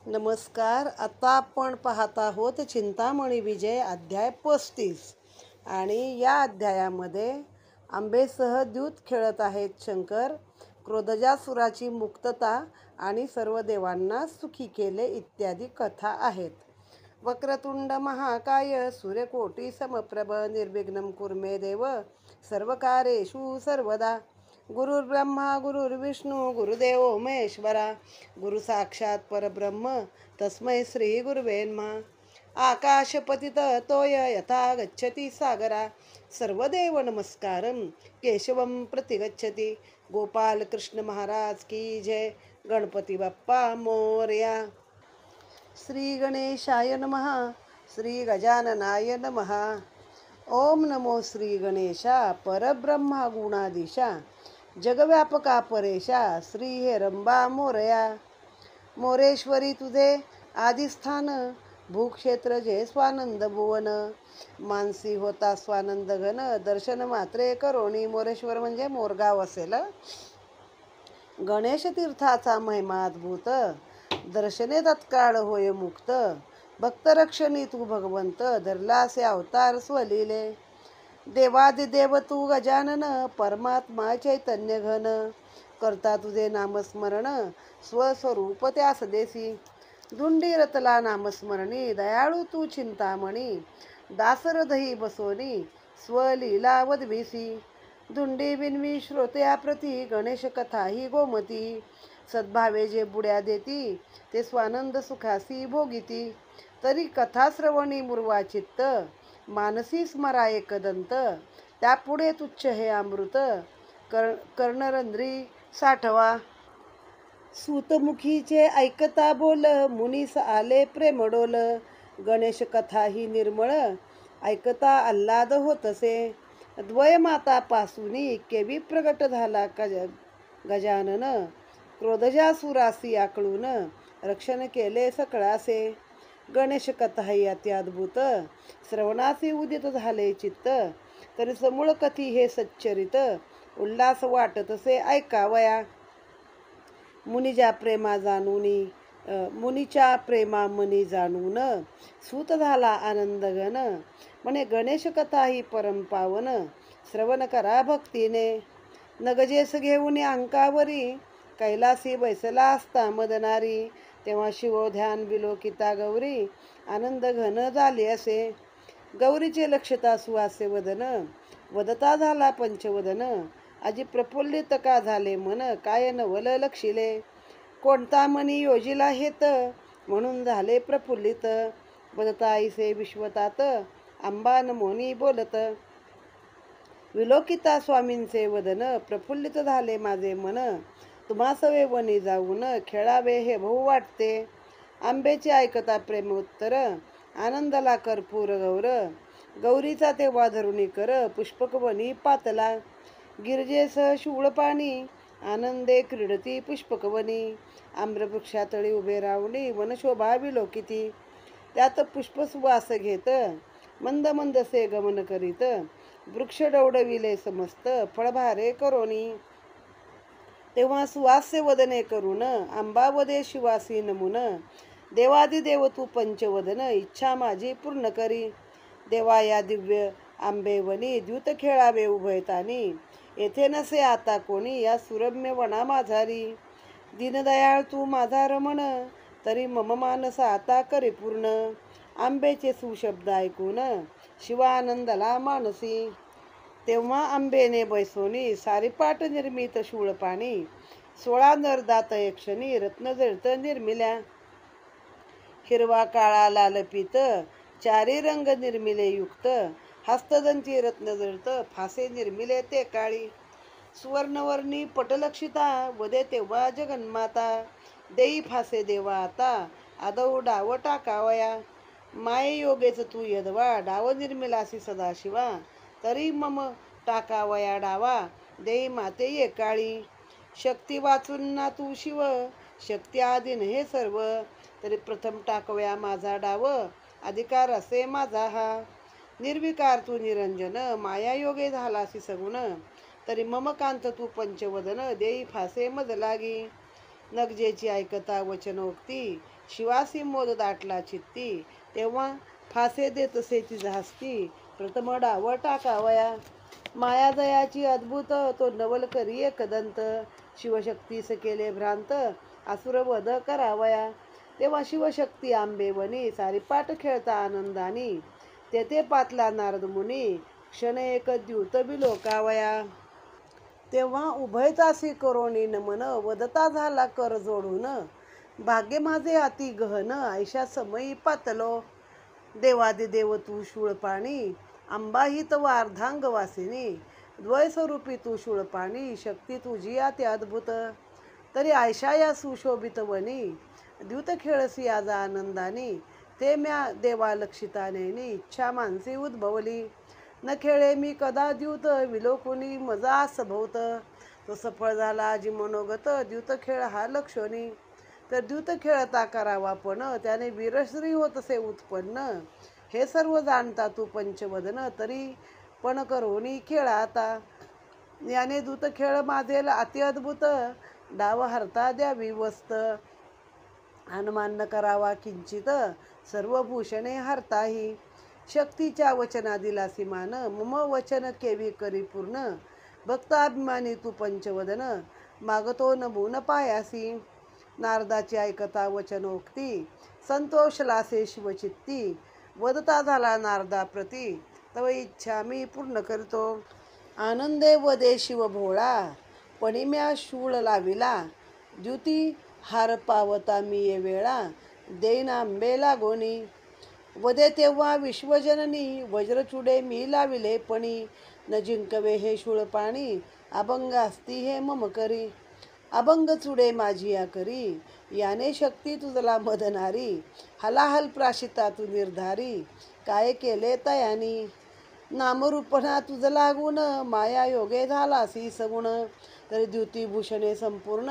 नमस्कार. आता आपण पाहत आहोत चिंतामणी विजय अध्याय 35 आणि या अध्यायामध्ये आंबेसह द्यूत खेळत आहेत शंकर. क्रोधजासुराची मुक्तता आणि सर्व देवांना सुखी केले इत्यादी कथा आहेत. वक्रतुंड महाकाय सूर्यकोटी समप्रभ निर्विघ्नं कुर्मे देव सर्वकार्येषु सर्वदा. गुरुर्ब्रह्मा गुरुर्विष्णू गुरुदेवो महेश्वरा. गुरु साक्षात परब्रह्म तस्मै श्री गुरुवे नमः. आकाशपतित तोय यथा गच्छति सागरा. सर्वदेव नमस्कारं केशवं प्रतिगच्छति. गोपाल कृष्ण महाराज की जय. गणपती बाप्पा मोरया. श्री गणेशाय नमः. श्री गजाननाय नमः. ओम नमो श्री गणेशा परब्रह्मा गुणाधीशा जगव्यापका परेशा श्री हेरंबा मोरया. मोरेश्वरी तुझे आदिस्थान भूक्षेत्र जे स्वानंद भुवन. मानसी होता स्वानंद घन दर्शन मात्रे करोणी. मोरेश्वर म्हणजे मोरगाव असेल. गणेश तीर्थाचा महिमा अद्भुत दर्शने तत्काळ होय मुक्त. भक्तरक्षणी तू भगवंत धरलासे अवतार स्वलिले. देवादिदेव तू गजानन परमात्मा चैतन्य घन. करता तुझे नामस्मरण स्वस्वरूप त्यास देसी. धुंडी रतला नामस्मरणी दयाळू तू चिंतामणी. दासरधही बसोनी स्वलीला वदविसी. धुंडी बिनवी श्रोत्या प्रती गणेश कथा ही गोमती. सद्भावे जे बुड्या देती ते स्वानंद सुखासी भोगिती. तरी कथा श्रवणी मुरवा चित्त मानसी स्मरा एकदंत. त्यापुढे तुच्छ हे अमृत कर्णरंध्री साठवा. सूतमुखीचे ऐकता बोल मुनीस आले प्रेमडोल. गणेश कथा ही निर्मळ ऐकता आल्हाद होतसे. द्वय माता पासूनी केवी प्रगट झाला गजानन. क्रोधजासुरासी आकळून रक्षण केले सकळासे. गणेश कथा ही अत्याद्भुत श्रवणासी उदित झाले चित्त. तरी समूळ कथी हे सच्चरित उल्हास वाटतसे ऐकावया. मुनीच्या प्रेमा मनी जाणून सूत झाला आनंद घन. म्हणे गणेश कथा ही परम पावन श्रवण करा भक्तीने. नगजेस घेऊन अंकावरी कैलासी बैसला असता मदनारी. तेव्हा शिवोध्यान बिलोकिता गौरी आनंद घन झाले असे. गौरीचे लक्षता सुहासे वदन वदता झाला पंचवदन. आजी प्रफुल्लित का झाले मन काय नवल लक्षिले. कोणता मनी योजिला हेत म्हणून झाले प्रफुल्लित. वदता ऐसे विश्वतात अंबान मोनी बोलत. विलोकिता स्वामींचे वदन प्रफुल्लित झाले माझे मन. तुम्हा सवे वनी जाऊन खेळावे हे भाऊ वाटते. आंबेचे ऐकता प्रेम उत्तर आनंदला कर्पूर गौर. गौरीचा तेव्हा धरुणी कर पुष्पक वनी पातला. गिरजेसह शूळ पाणी आनंदे क्रीडती पुष्पकवनी. आम्रवृक्षातळी उभे रावणी वनशोभा विलोकिती. त्यात पुष्पसुवास घेत मंद मंदसे गमन करीत. वृक्ष डवडविले समस्त फळभारे करोनी. तेव्हा सुवास्य वदने करून आंबावदे शिवासी नमुन. देवादिदेव तू पंचवदन इच्छा माझी पूर्ण करी. देवा या दिव्य आंबेवनी द्यूत खेळावे उभयतानी. येथे नसे आता कोणी या सुरम्य वना माझारी. दीनदयाळ तू माझा रमण तरी मम मानस आता करे पूर्ण. आंबेचे सुशब्द ऐकून शिवानंदला मानसी. तेव्हा आंबेने बैसोनी सारीपाट निर्मित शूळ पाणी. 16 नरदात यक्षणी रत्न जळत निर्मिल्या. हिरवा काळा लाल पीत चारी रंग निर्मिले युक्त. हस्तदंती रत्न जळत फासे निर्मिले ते काळी. सुवर्णवर्णी पटलक्षिता वदे तेव्हा जगन्माता. देई फासे देवा आता आदौ डाव टाकावया. माये योगेच तू यदवा डाव निर्मिलासी सदाशिवा. तरी मम टाकावया डावा देई माते ये काळी. शक्ती वाचून ना तू शिव शक्ती आदिन हे सर्व. तरी प्रथम टाकवया माझा डाव अधिकार असे माझा हा. निर्विकार तू निरंजन माया योगे झालासी सगुण. तरी मम कांत तू पंचवदन देई फासे मज लागी. नगजेची ऐकता वचनोक्ती शिवासी मोद दाटला चित्ती, तेव्हा फासे देतसे तिचा हस्ती. प्रथम डाव टाकावया, मायादयाची अद्भुत, तो नवल करी कदंत. शिवशक्तीस केले भ्रांत, असुर वध करावया. तेव्हा शिवशक्ती आंबेवनी, सारीपाट खेळता आनंदानी. तेथे पातला नारद मुनी, क्षण एक द्यूत बिलोकावया. तेव्हा उभयतासी करोनी नमन, वदता झाला कर जोडून. भाग्य माझे अति गहन, ऐशा समयी पातलो. देवादिदेव तू शूळपाणी, अंबा ही तव अर्धांग वासिनी. द्वयस्वरूपी तू शूळपाणी, शक्ती तुझी अति अद्भुत. तरी आयशा या सुशोभित वनी, द्यूत खेळसी आज आनंदानी. ते म्या देवा लक्षिता नेनी, इच्छा मानसी उद्भवली. न खेळे मी कदा द्यूत, विलोकुनी मजा सभोवत. तो सफळ झाला आजी मनोगत, द्यूत खेळ हा लक्षणी. तर द्यूत खेळता करावा पण, त्याने वीरश्री होतसे उत्पन्न. हे सर्व जाणता तू पंचवदन, तरी पण करोनी खेळ आता. याने दूत खेळ माझेल अति अद्भुत, डाव हरता द्यावी वस्त. अनुमान न करावा किंचित, सर्व भूषणे हरताही. शक्तीच्या वचना दिलासी मान, मम वचन केवी करी पूर्ण. भक्ताभिमानी तू पंचवदन, मागतो नमून पायासी. नारदाची ऐकता वचनोक्ती, संतोषलासे शिवचित्ती. वदता झाला नारदा प्रती, तव इच्छा मी पूर्ण करतो. आनंदे वदे शिव भोळा, पणिम्या शूळ लाविला. द्युती हार पावता मी ये वेळा, देईन आंबे लागोनी. वदे तेव्हा विश्वजननी, वज्रचुडे मी लाविले पणी. न जिंकवे हे शूळपाणी, अभंग असती हे मम करी. अभंग चुडे माझी या करी, याने शक्ती तुझला मदनारी. हलाहल प्राशिता तू निर्धारी, काय केले तयानी. नामरूपणा तुझ लागून, माया योगे झालासी सगुण. तरी द्युतीभूषणे संपूर्ण,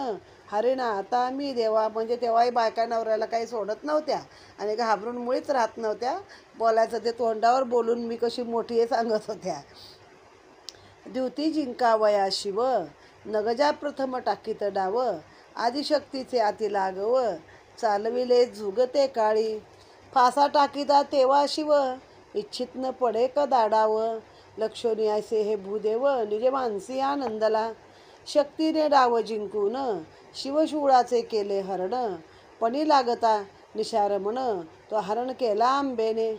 हरिणा आता मी देवा. म्हणजे तेव्हाही बायका नवऱ्याला काही सोडत नव्हत्या आणि घाबरून मुळीच राहत नव्हत्या. बोलायचं ते तोंडावर बोलून मी कशी मोठी आहे सांगत होत्या. द्युती जिंकावया शिव, नगजा प्रथम टाकीत डाव. आदिशक्तीचे अति लागव, चालविले झुगते काळी. फासा टाकीता तेव्हा शिव, इच्छित न पडे कदा डाव. लक्षोनी ऐसे हे भूदेव, निज मानसी आनंदला. शक्तीने डाव जिंकून, शिवशूळाचे केले हरण. पणी लागता निशारमण, तो हरण केला आंबेने.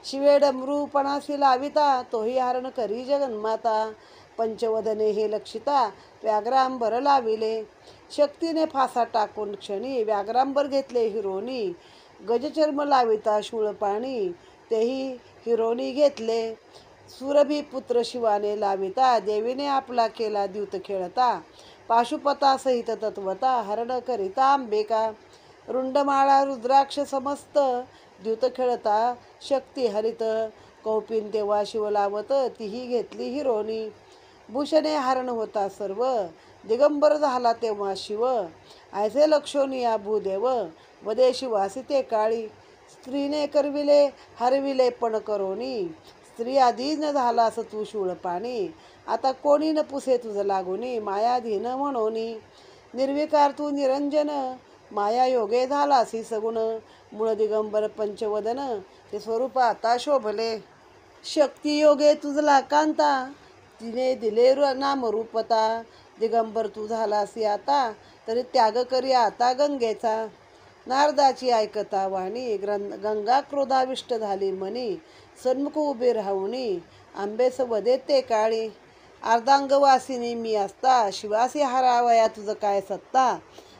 शिवे डमरूपणासी लाविता, तोही हरण करी जगन्माता. पंचवदने हे लक्षिता, व्याघ्रांबर लाविले. शक्तीने फासा टाकून क्षणी, व्याघ्रांबर घेतले हिरोनी. गजचर्म लाविता शूळपाणी, तेही हिरोनी घेतले. सुरभी पुत्र शिवाने लाविता, देवीने आपला केला द्यूत खेळता. पाशुपता सहित तत्वता, हरण करिता अंबिका. रुंडमाळा रुद्राक्ष समस्त, द्यूत खेळता शक्ती हरित. कौपिन तेव्हा शिव लावत, तीही घेतली हिरोनी. भूषणे हरण होता सर्व, दिगंबर झाला तेव्हा शिव. ऐसे लक्षोनिया भूदेव, वदे शिवासी ते काळी. स्त्रीने करविले हरविले पण करोनी, स्त्री आधी न झालास तू शूळपाणी. आता कोणी न पुसे तुझ लागोनी, मायाधीन म्हणोनी. निर्विकार तू निरंजन, माया योगे झालासी सगुण. मूळ दिगंबर पंचवदन, ते स्वरूप आता शोभले. शक्ती योगे तुझला कांता, तिने दिले नामरूपता. दिगंबर तू झालासी आता, तरी त्याग करी आता गंगेचा. नारदाची ऐकता वाणी, गंगा क्रोधाविष्ट झाली मनी. सन्मुख उभे राहुनी, आंबेस वदे ते काळी. अर्धांगवासिनी मी असता, शिवासी हरावया तुझ काय सत्ता.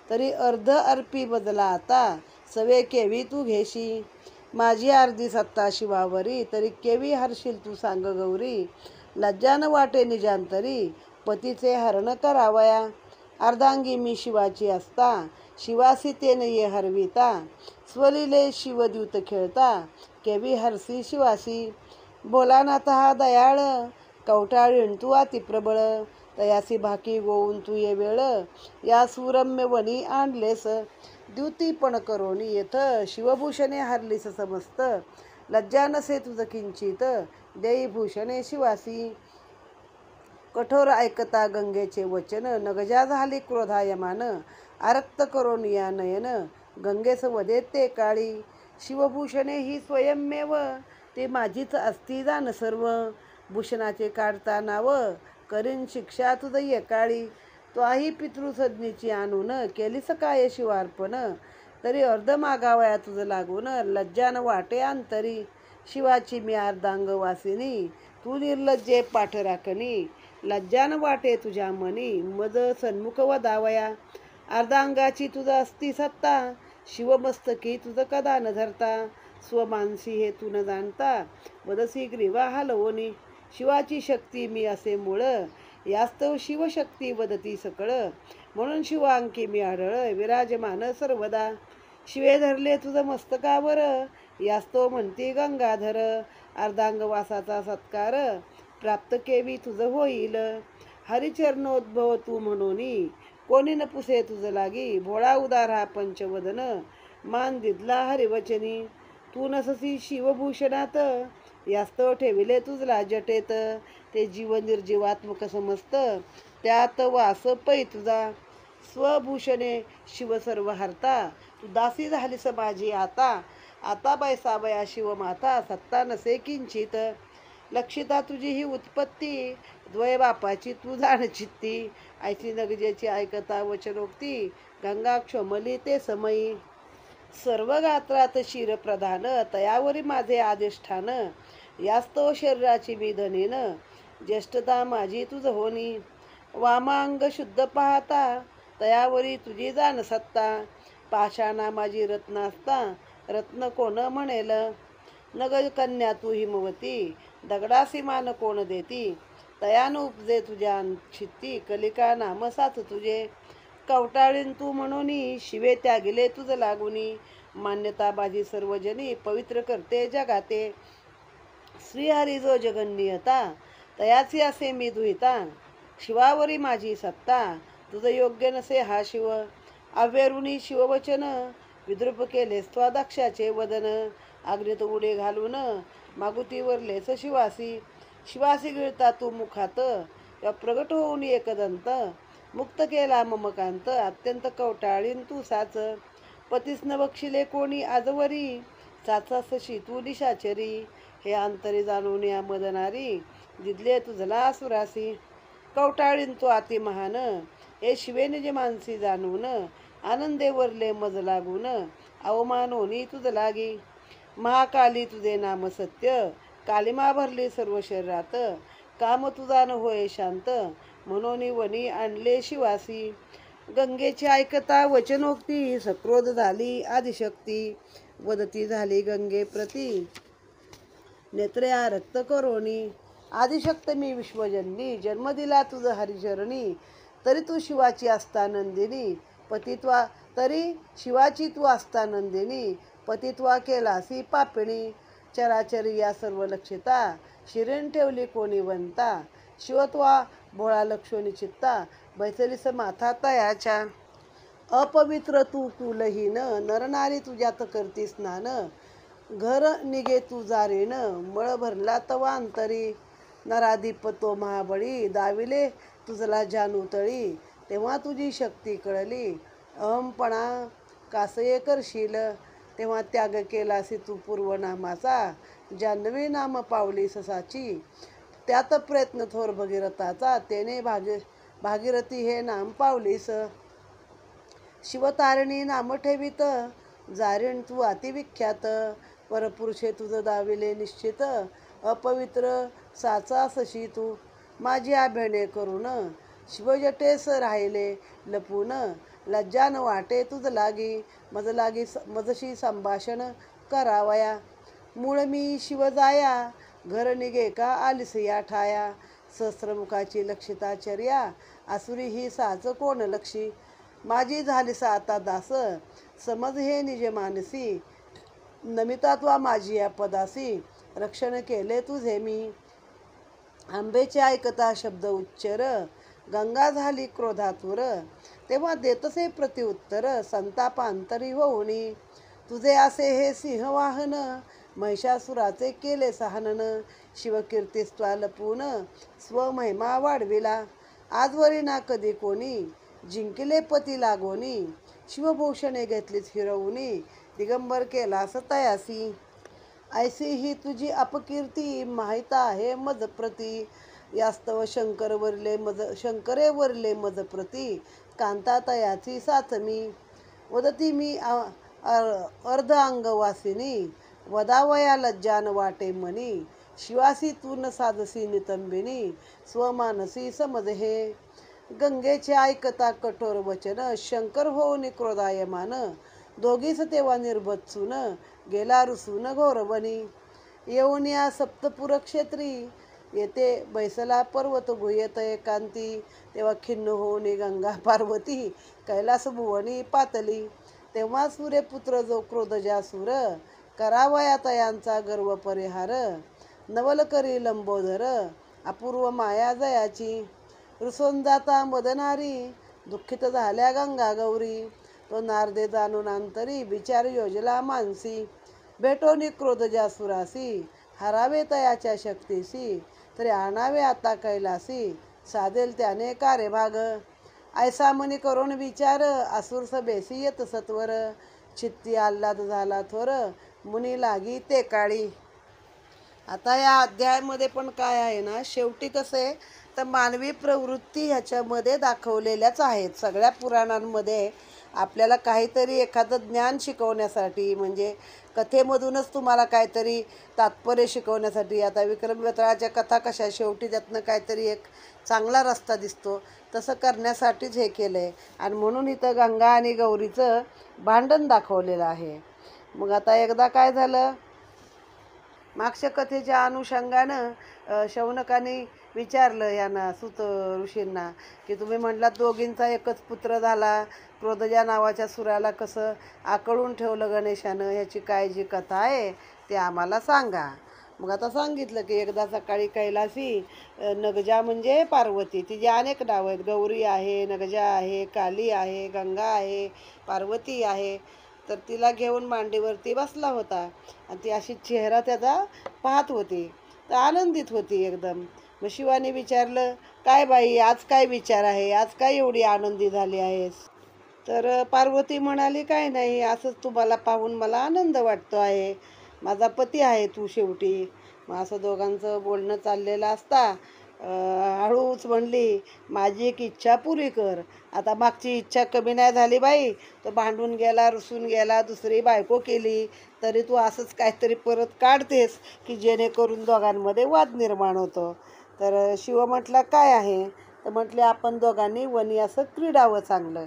तरी अर्ध अर्पी बदला आता, सवे केवी तू घेशी. माझी अर्धी सत्ता शिवावरी, तरी केवी हरशील तू सांग गौरी. लज्जान वाटे निजांतरी, पतीचे हरण करावया. अर्धांगी मी शिवाची असता, शिवासी तेने ये हरविता. स्वलिले शिवद्यूत खेळता, केवी हरसी शिवासी. भोलानाथ हा दयाळ, कवटाळीण तू अति प्रबळ. तयासी भाकी गोवून तू ये वेळ, या सुरम्य वनी आणलेस. द्युती पण करोनी येथ, शिवभूषणे हरलीस समस्त. लज्जा नसे तुझ किंचित, देई भूषणे शिवासी. कठोर ऐकता गंगेचे वचन, नगजा झाली क्रोधायमान. आरक्त करोनिया नयन, गंगेस वदे ते काळी. शिवभूषणे ही स्वयंमेव, ते माझीच असती जाण सर्व. भूषणाचे काढता नाव, करीन शिक्षा तुझ एकाळी. त्वाही पितृसज्ञेची आणून, केलीस काय शिवार्पण. तरी अर्ध मागावया तुझ लागून, लज्जान वाटे अंतरी. शिवाची मी अर्धांग वासिनी, तू निर्लज्जे पाठ राखणी. लज्जान वाटे तुझ्या मनी, मज सन्मुख वदावया. अर्धांगाची तुझ असती सत्ता, शिवमस्तकी तुझ कदा न धरता. स्वमानसी हे तू न जाणता, वदसी ग्रीवा हलवोनी. शिवाची शक्ती मी असे मूळ, यास्तव शिवशक्ती वदती सकळ. म्हणून शिवांकी मी आढळ, विराजमान सर्वदा. शिवे धरले तुझ मस्तकावर, यास्तव म्हणती गंगाधर. अर्धांगवासाचा सत्कार, प्राप्त केवी तुझ होईल. हरिचरणोद्भव तू म्हणूनी, कोणी न पुसे तुझ लागी. भोळा उदार हा पंचवदन, मान दिदला हरिवचनी. तू नससी शिवभूषणात, यास्तव ठेविले तुझला जटेत. ते जीव निर्जीवात्मक समस्त, त्यात वास पै तुझा. स्वभूषणे शिव सर्व हरता, तू दासी झालीस माझी आता. आता बैसावया शिवमाता, सत्ता नसे किंचित. लक्षिता तुझी ही उत्पत्ती, द्वय बापाची तू जाण चित्ती. ऐची नगजेची ऐकता वचनोक्ती, गंगा क्षोमली ते समयी. सर्व गात्रात शिर प्रधान, तयावरी माझे अधिष्ठान. यास्तव शरीराची मी धनीन, ज्येष्ठता माझी तुझ होनी. वामांग शुद्ध पाहता, तयावरी तुझी जाण सत्ता. पाषाणा माझी रत्न असता, रत्न कोण म्हणेल. नग कन्या तू हिमवती, दगडासी मान कोण देती. तयान उपजे तुझ्या चित्ती, कलिका नाम साथ तुझे. कवटाळीन तू म्हणूनी, शिवे त्यागिले तुझ लागुनी. मान्यता माझी सर्वजनी, पवित्र करते जगाते. श्रीहरी जो जगन्नियता, तयाची असे मी दुहिता. शिवावरी माझी सत्ता, तुझ योग्य नसे हा शिव. अव्यरुणी शिववचन, विद्रूप केले स्वादक्षाचे वदन. अग्नीत उडे घालून, मागुतीवरलेच शिवासी. शिवासी गिळता तू मुखात, प्रगट होऊन एकदंत. मुक्त केला ममकांत, अत्यंत कवटाळीन तू साच. पतीस न बक्षिले कोणी आजवरी, साचासशी तू निशाचरी. हे अंतरी जाणून या मदनारी, दिदले तुझला असुरासी. कवटाळीन तू अति महान, हे शिवे निज मानसी जाणून. आनंदे वरले मज लागून, अवमान होनी तुझ लागी. महाकाली तुझे नाम सत्य, कालिमा भरली सर्व शरीरात. काम तुझा न होय शांत, म्हणून वनी आणले शिवासी. गंगेची ऐकता वचनोक्ती, सक्रोध झाली आदिशक्ती. वदती झाली गंगे प्रती, नेत्र्या रक्त करोनी. आदिशक्त मी विश्वजननी, जन्म दिला तुझ हरिचरणी. तरी तू शिवाची असता नंदिनी, पतित्वा तरी शिवाची तू असता नंदिनी. पतित्वा केलासी पापिणी. चराचरी या सर्व लक्षिता, शिरीन ठेवली कोणी वंता. शिवत्वा भोळा लक्षोनी चित्ता, बैसलीस माथा तयाच्या. अपवित्र तू कुलहीन, नरनारी तुझ्यात करती स्नान. घर निघे तू जारीन, मळ भरला तवा अंतरी. नराधिप तो महाबळी, दाविले तुझला जानूतळी. तेव्हा तुझी शक्ती कळली, अहमपणा कासये करशील. तेव्हा त्याग केलासी तू पूर्वनामाचा, जान्हवी नाम पावली ससाची. त्यात प्रयत्न थोर भगीरथाचा, तेने भागीरथी हे नाम पावलीस. शिवतारिणी नाम ठेवित, जारीण तू अतिविख्यात. परपुरुषे तुझ दाविले निश्चित, अपवित्र साचा सशी तू. माझी आभेणे करून, शिवजटेस राहिले लपून. लज्जान वाटे तुझ लागी, मजशी संभाषण करावया. मूळ मी शिव जाया, घर निघे का आलिसया ठाया. सहस्रमुखाची लक्षिताचर्या, आसुरी ही साच कोण लक्षी. माझी झालीस आता दास, समज हे निज मानसी. नमिता त्वा माझी या पदासी, रक्षण केले तुझे मी. आंबेचे ऐकता शब्द उच्चर, गंगा झाली क्रोधातुर. तेव्हा देतसे प्रतिउत्तर, संतापांतरी होऊनी. तुझे असे हे सिंहवाहन, महिषासुराचे केले सहानन. शिवकीर्तीस्त्वा लपून, स्वमहिमा वाढविला. आजवरी ना कधी कोणी, जिंकले पती लागोनी, शिवभूषणे घेतलीच हिरवूनी, दिगंबर केला तयासी. ऐसी ही तुझी अपकीर्ती, माहीत आहे मज प्रती. यास्तव शंकरे वरले मज प्रती, कांता तयाची साथमी. वदती मी अर्ध अंगवासिनी, वदावया लज्जान वाटे मनी. शिवासी तू न साधसी नितंबिनी, स्वमानसी समज हे. गंगेचे ऐकता कठोर वचन, शंकर होऊन क्रोधायमान. दोघीस तेव्हा निर्भत्सून, गेला रुसून घोरवनी. येऊन या सप्तपुर क्षेत्री, येथे बैसला पर्वत गुह्यत एकांती. तेव्हा खिन्न होऊन गंगा पार्वती, कैलास भुवनी पातली. तेव्हा सूर्यपुत्र जो क्रोधजासूर, करावया तयांचा गर्व परिहार. नवल करी लंबोदर, अपूर्व माया जयाची. रुसून जाता मदनारी, दुःखित झाल्या गंगा गौरी. तो नारदे जाणून अंतरी, विचार योजला मानसी. भेटोनी क्रोधजासुरासी, हरावे तयाच्या शक्तीसी. तरी आणावे आता कैलासी, साधेल त्याने कार्यभाग. ऐसा मनी करून विचार, असुर सभेसी येत सत्वर. चित्ती आल्हाद झाला थोर, मुनी लागी ते काळी. आता या अध्यायामध्ये पण काय आहे ना, शेवटी कसं आहे तर मानवी प्रवृत्ती ह्याच्यामध्ये दाखवलेल्याच आहेत. सगळ्या पुराणांमध्ये आपल्याला काहीतरी एखादं ज्ञान शिकवण्यासाठी, म्हणजे कथेमधूनच तुम्हाला काहीतरी तात्पर्य शिकवण्यासाठी. आता विक्रम बेताळाच्या कथा कशा, शेवटी त्यातनं काहीतरी एक चांगला रस्ता दिसतो, तसं करण्यासाठीच हे केलं आहे. आणि म्हणून इथं गंगा आणि गौरीचं भांडण दाखवलेलं आहे. मग आता एकदा काय झालं, मागच्या कथेच्या अनुषंगानं शौनकाने विचारलं यांना, सूत ऋषींना, की तुम्ही म्हटलात दोघींचा एकच पुत्र झाला, क्रोधजा नावाच्या सुराला कसं आकळून ठेवलं गणेशानं, ह्याची काय जी कथा आहे ते आम्हाला सांगा. मग आता सांगितलं की एकदा सकाळी कैलासी, नगजा म्हणजे पार्वती, तिचे अनेक नावं आहेत, गौरी आहे, नगजा आहे, काली आहे, गंगा आहे, पार्वती आहे. तर तिला घेऊन मांडीवरती बसला होता आणि ती अशी चेहरा त्याचा पाहत होती, तर आनंदित होती एकदम. मग शिवाने विचारलं, काय बाई आज काय विचार आहे, आज काय एवढी आनंदी झाली आहेस? तर पार्वती म्हणाली, काय नाही, असंच तुम्हाला पाहून मला आनंद वाटतो आहे, माझा पती आहे तू शेवटी. मग असं दोघांचं बोलणं चाललेलं असता हळूच म्हणली, माझी एक इच्छा पुरी कर. आता मागची इच्छा कमी नाही झाली बाई, तो भांडून गेला, रुसून गेला, दुसरी बायको केली, तरी तू असंच काहीतरी परत काढतेस की जेणेकरून दोघांमध्ये वाद निर्माण होतो. तर शिव म्हटला, काय आहे? तर म्हटले, आपण दोघांनी वनी असं क्रीडावं चांगलं.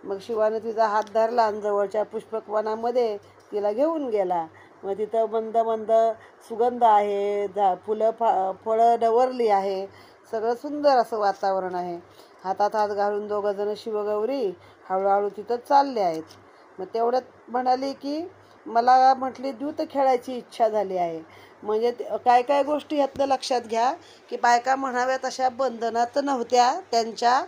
मग शिवाने तिचा हात धरला आणि जवळच्या पुष्पकवनामध्ये तिला घेऊन गेला. मग तिथं मंद मंद सुगंध आहे, फळं डवरली आहे, सगळं सुंदर असं वातावरण आहे. हातात हात घालून दोघंजणं शिवगौरी हळूहळू तिथं चालले आहेत. मग तेवढ्यात म्हणाली की मला म्हटली द्यूत खेळायची इच्छा झाली आहे. म्हणजे काय काय गोष्टी ह्यातनं लक्षात घ्या की बायका म्हणाव्या तशा बंधनात नव्हत्या, त्यांच्या